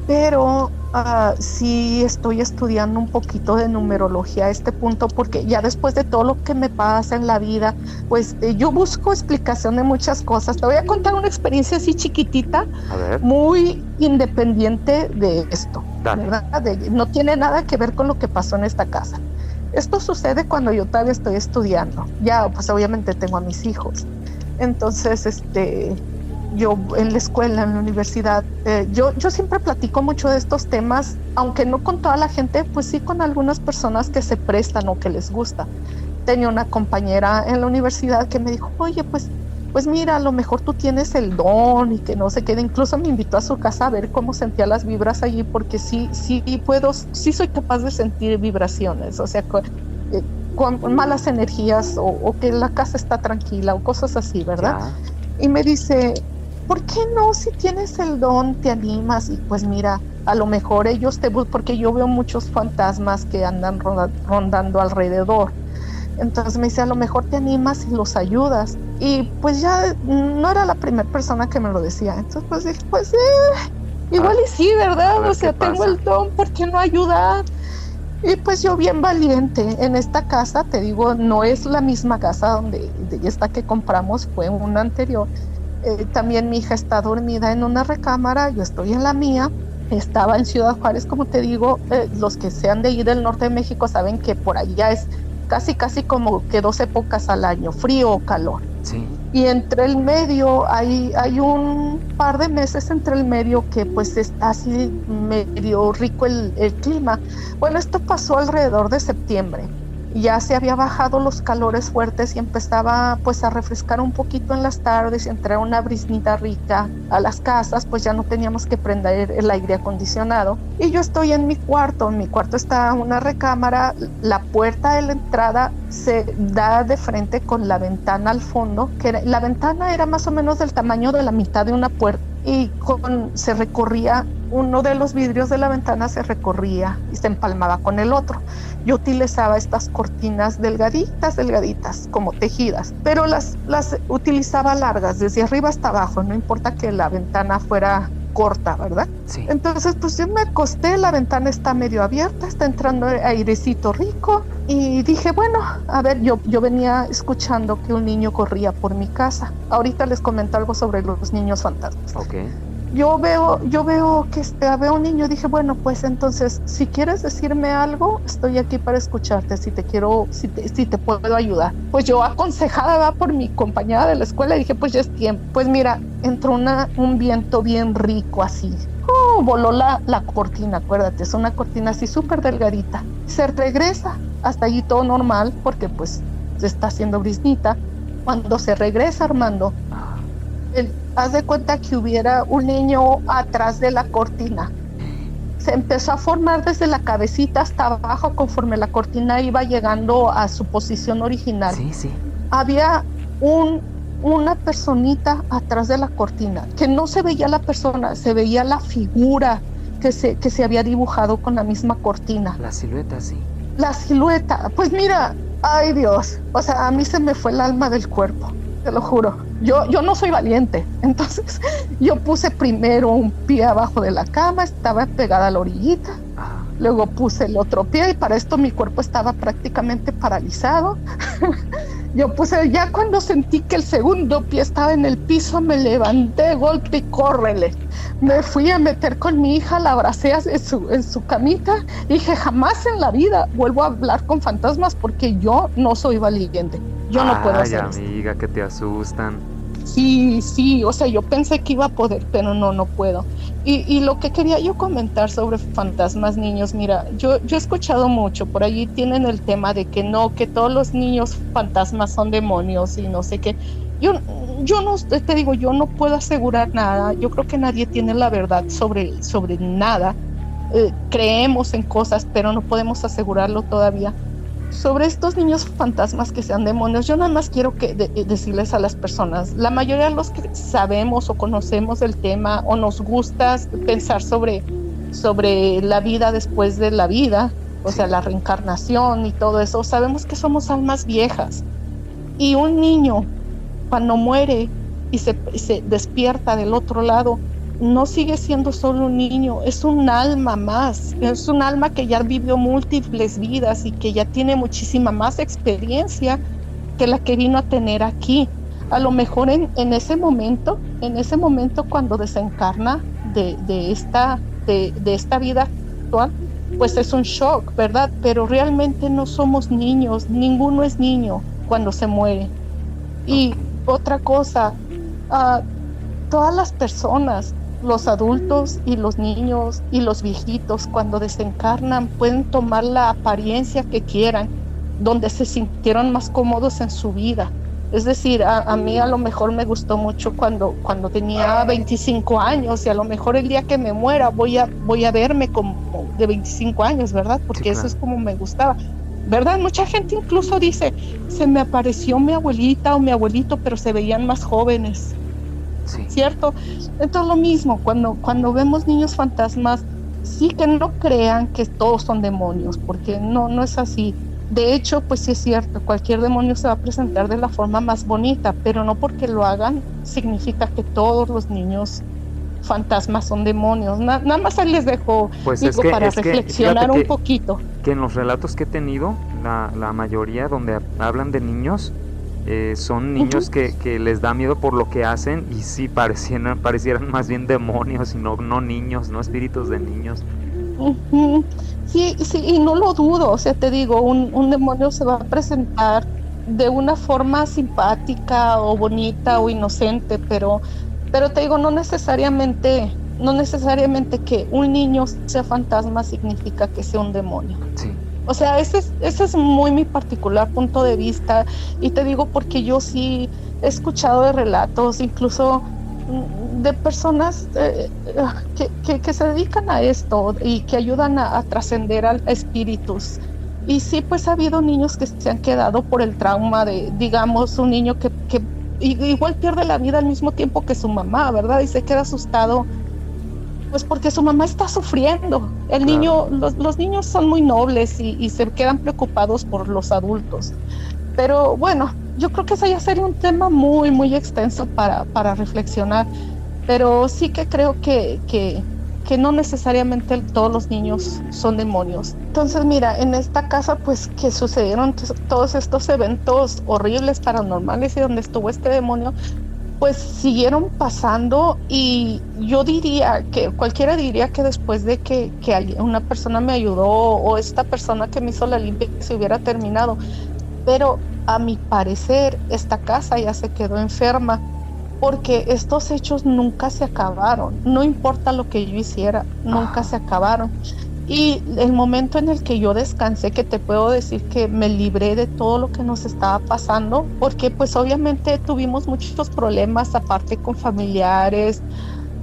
pero sí estoy estudiando un poquito de numerología a este punto, porque ya después de todo lo que me pasa en la vida, pues yo busco explicación de muchas cosas. Te voy a contar una experiencia así chiquitita, muy independiente de esto, ¿verdad? No tiene nada que ver con lo que pasó en esta casa. Esto sucede cuando yo todavía estoy estudiando. Ya, pues obviamente tengo a mis hijos. Entonces, yo en la escuela, en la universidad, yo siempre platico mucho de estos temas, aunque no con toda la gente, pues sí con algunas personas que se prestan o que les gusta. Tenía una compañera en la universidad que me dijo, oye, pues mira, a lo mejor tú tienes el don y que no sé qué. Incluso me invitó a su casa a ver cómo sentía las vibras allí, porque sí soy capaz de sentir vibraciones, o sea, con malas energías o que la casa está tranquila o cosas así, ¿verdad? Y me dice, ¿por qué no, si tienes el don, te animas? Y pues mira, a lo mejor ellos porque yo veo muchos fantasmas que andan rondando alrededor. Entonces me dice, a lo mejor te animas y los ayudas. Y pues ya no era la primera persona que me lo decía. Entonces pues dije, pues igual y sí, ¿verdad? O sea, tengo el don, ¿por qué no ayudar? Y pues yo bien valiente. En esta casa, te digo, no es la misma casa donde esta que compramos, fue una anterior. También mi hija está dormida en una recámara, yo estoy en la mía. Estaba en Ciudad Juárez, como te digo, los que sean de ahí del norte de México saben que por allá es casi como que 2 épocas al año, frío o calor. Sí. Y entre el medio hay un par de meses entre el medio que pues está así medio rico el clima. Bueno, esto pasó alrededor de septiembre. Ya se había bajado los calores fuertes y empezaba pues a refrescar un poquito en las tardes y entrar una brisnita rica a las casas, pues ya no teníamos que prender el aire acondicionado. Y yo estoy en mi cuarto está una recámara, la puerta de la entrada se da de frente con la ventana al fondo, la ventana era más o menos del tamaño de la mitad de una puerta y se recorría, uno de los vidrios de la ventana se recorría y se empalmaba con el otro. Yo utilizaba estas cortinas delgaditas, como tejidas, pero las utilizaba largas, desde arriba hasta abajo, no importa que la ventana fuera corta, ¿verdad? Sí. Entonces, pues yo me acosté, la ventana está medio abierta, está entrando airecito rico y dije, bueno, a ver, yo venía escuchando que un niño corría por mi casa. Ahorita les comento algo sobre los niños fantasmas. Okay. Yo veo que veo un niño, dije, bueno, pues entonces, si quieres decirme algo, estoy aquí para escucharte, si te puedo ayudar. Pues yo aconsejada por mi compañera de la escuela, dije, pues ya es tiempo. Pues mira, entró un viento bien rico así. Voló la cortina, acuérdate, es una cortina así súper delgadita. Se regresa, hasta allí todo normal, porque pues se está haciendo brisnita. Cuando se regresa, Armando, haz de cuenta que hubiera un niño atrás de la cortina. Se empezó a formar desde la cabecita hasta abajo conforme la cortina iba llegando a su posición original. Sí, sí. Había una personita atrás de la cortina, que no se veía la persona, se veía la figura que se había dibujado con la misma cortina. La silueta, sí. La silueta, pues mira, ay Dios, o sea, a mí se me fue el alma del cuerpo, te lo juro. Yo no soy valiente, entonces yo puse primero un pie abajo de la cama, estaba pegada a la orillita, luego puse el otro pie y para esto mi cuerpo estaba prácticamente paralizado Yo pues ya cuando sentí que el segundo pie estaba en el piso, me levanté, golpe y córrele. Me fui a meter con mi hija, la abracé en su camita y dije, jamás en la vida vuelvo a hablar con fantasmas porque yo no soy valiente. Yo no puedo hacer eso. Ay, amiga, que te asustan. Sí, o sea, yo pensé que iba a poder, pero no puedo. Y lo que quería yo comentar sobre fantasmas, niños, mira, yo he escuchado mucho, por allí tienen el tema de que no, que todos los niños fantasmas son demonios y no sé qué. Yo no, te digo, yo no puedo asegurar nada, yo creo que nadie tiene la verdad sobre nada. Creemos en cosas, pero no podemos asegurarlo todavía. Sobre estos niños fantasmas que sean demonios, yo nada más quiero decirles a las personas, la mayoría de los que sabemos o conocemos el tema o nos gusta pensar sobre la vida después de la vida, o sea, la reencarnación y todo eso, sabemos que somos almas viejas. Y un niño, cuando muere y se despierta del otro lado, no sigue siendo solo un niño, es un alma más, es un alma que ya vivió múltiples vidas y que ya tiene muchísima más experiencia que la que vino a tener aquí. A lo mejor en ese momento cuando desencarna de esta vida actual, pues es un shock, ¿verdad? Pero realmente no somos niños, ninguno es niño cuando se muere. Y otra cosa, todas las personas, los adultos y los niños y los viejitos, cuando desencarnan, pueden tomar la apariencia que quieran, donde se sintieron más cómodos en su vida. Es decir, a mí a lo mejor me gustó mucho cuando tenía 25 años y a lo mejor el día que me muera voy a verme como de 25 años, ¿verdad? Porque sí, claro, eso es como me gustaba, ¿verdad? Mucha gente incluso dice, se me apareció mi abuelita o mi abuelito, pero se veían más jóvenes. Sí. ¿Cierto? Entonces lo mismo, cuando vemos niños fantasmas, sí, que no crean que todos son demonios, porque no es así. De hecho, pues sí es cierto, cualquier demonio se va a presentar de la forma más bonita, pero no porque lo hagan significa que todos los niños fantasmas son demonios. Nada más ahí les dejo, pues para reflexionar un poquito. Que en los relatos que he tenido, la mayoría donde hablan de niños, son niños que les da miedo por lo que hacen y sí parecieran más bien demonios y no niños, no espíritus de niños. Sí, y no lo dudo, o sea, te digo, un demonio se va a presentar de una forma simpática o bonita o inocente, pero te digo, no necesariamente que un niño sea fantasma significa que sea un demonio. Sí. O sea, ese es muy mi particular punto de vista, y te digo porque yo sí he escuchado de relatos, incluso de personas que se dedican a esto y que ayudan a trascender a espíritus. Y sí, pues ha habido niños que se han quedado por el trauma de, digamos, un niño que igual pierde la vida al mismo tiempo que su mamá, ¿verdad? Y se queda asustado, pues porque su mamá está sufriendo. El niño, los niños son muy nobles y se quedan preocupados por los adultos. Pero bueno, yo creo que ese ya sería un tema muy, muy extenso para reflexionar. Pero sí que creo que no necesariamente todos los niños son demonios. Entonces, mira, en esta casa, pues que sucedieron todos estos eventos horribles, paranormales, y donde estuvo este demonio, pues siguieron pasando, y yo diría que cualquiera diría que después de que una persona me ayudó o esta persona que me hizo la limpia se hubiera terminado, pero a mi parecer esta casa ya se quedó enferma porque estos hechos nunca se acabaron, no importa lo que yo hiciera, nunca se acabaron. Y el momento en el que yo descansé, que te puedo decir que me libré de todo lo que nos estaba pasando, porque pues obviamente tuvimos muchos problemas aparte con familiares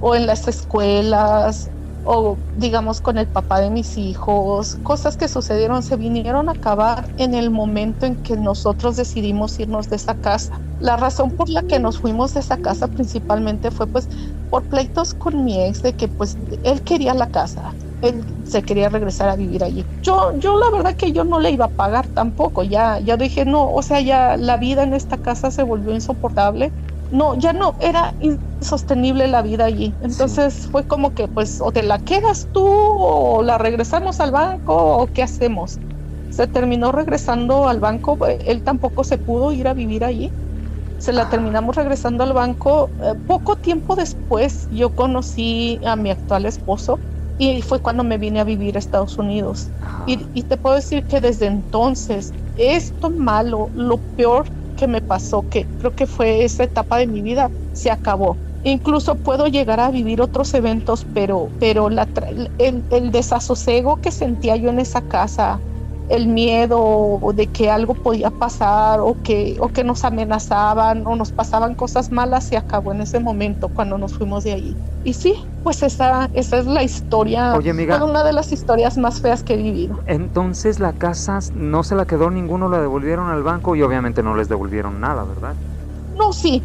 o en las escuelas o digamos con el papá de mis hijos, cosas que sucedieron, se vinieron a acabar en el momento en que nosotros decidimos irnos de esa casa. La razón por la que nos fuimos de esa casa principalmente fue pues por pleitos con mi ex, de que pues él quería la casa, él se quería regresar a vivir allí. Yo la verdad que yo no le iba a pagar tampoco, ya dije no, o sea, ya la vida en esta casa se volvió insoportable. No, ya no, era insostenible la vida allí. Entonces fue como que pues o te la quedas tú o la regresamos al banco o qué hacemos. se terminó regresando al banco. Él tampoco se pudo ir a vivir allí. Se la terminamos regresando al banco. Poco tiempo después yo conocí a mi actual esposo y fue cuando me vine a vivir a Estados Unidos. Y te puedo decir que desde entonces, esto malo, lo peor que me pasó, que creo que fue esa etapa de mi vida, se acabó. Incluso puedo llegar a vivir otros eventos, pero el desasosiego que sentía yo en esa casa, el miedo de que algo podía pasar o que nos amenazaban o nos pasaban cosas malas, se acabó en ese momento cuando nos fuimos de allí. Y sí, pues esa es la historia. Oye, amiga, fue una de las historias más feas que he vivido. Entonces la casa no se la quedó ninguno, la devolvieron al banco y obviamente no les devolvieron nada, ¿verdad? No, sí,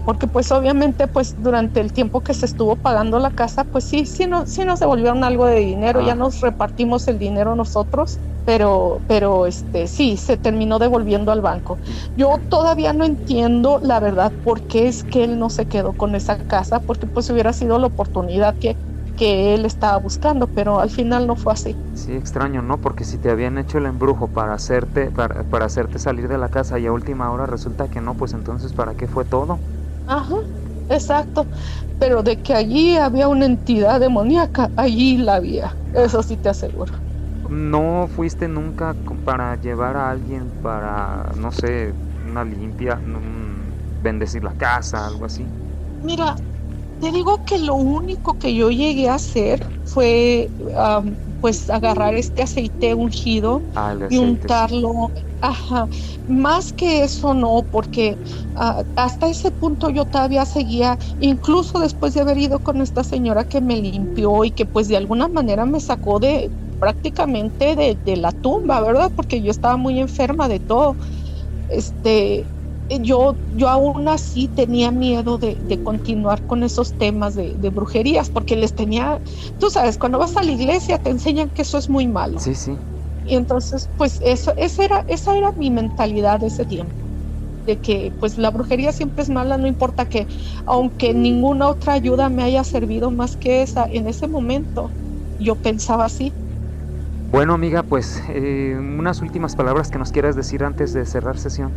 porque pues obviamente pues durante el tiempo que se estuvo pagando la casa, pues sí nos devolvieron algo de dinero. Ya nos repartimos el dinero nosotros, pero sí, se terminó devolviendo al banco. Yo todavía no entiendo la verdad por qué es que él no se quedó con esa casa, porque pues hubiera sido la oportunidad que él estaba buscando, pero al final no fue así. Sí, extraño, ¿no? Porque si te habían hecho el embrujo para hacerte salir de la casa y a última hora resulta que no, pues entonces ¿para qué fue todo? Ajá, exacto. Pero de que allí había una entidad demoníaca, allí la había, eso sí te aseguro. ¿No fuiste nunca para llevar a alguien para, no sé, una limpia, bendecir la casa, algo así? Mira, te digo que lo único que yo llegué a hacer fue pues agarrar este aceite ungido y untarlo. Ajá. Más que eso no, porque hasta ese punto yo todavía seguía, incluso después de haber ido con esta señora que me limpió y que pues de alguna manera me sacó de prácticamente de la tumba, ¿verdad? Porque yo estaba muy enferma de todo. Yo aún así tenía miedo de continuar con esos temas de brujerías, porque les tenía, tú sabes, cuando vas a la iglesia te enseñan que eso es muy malo. Sí, sí. Y entonces, pues esa era mi mentalidad de ese tiempo, de que pues la brujería siempre es mala, no importa que, aunque ninguna otra ayuda me haya servido más que esa, en ese momento yo pensaba así. Bueno, amiga, pues unas últimas palabras que nos quieras decir antes de cerrar sesión.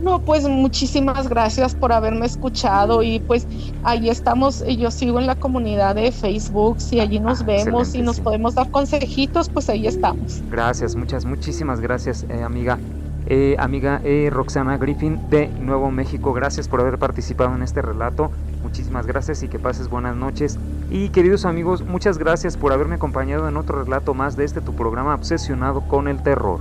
No, pues muchísimas gracias por haberme escuchado y pues ahí estamos, yo sigo en la comunidad de Facebook, si allí nos vemos y nos podemos dar consejitos, pues ahí estamos. Gracias, muchísimas gracias, amiga. Amiga Roxana Griffin de Nuevo México, gracias por haber participado en este relato, muchísimas gracias y que pases buenas noches. Y queridos amigos, muchas gracias por haberme acompañado en otro relato más de tu programa Obsesionado con el Terror.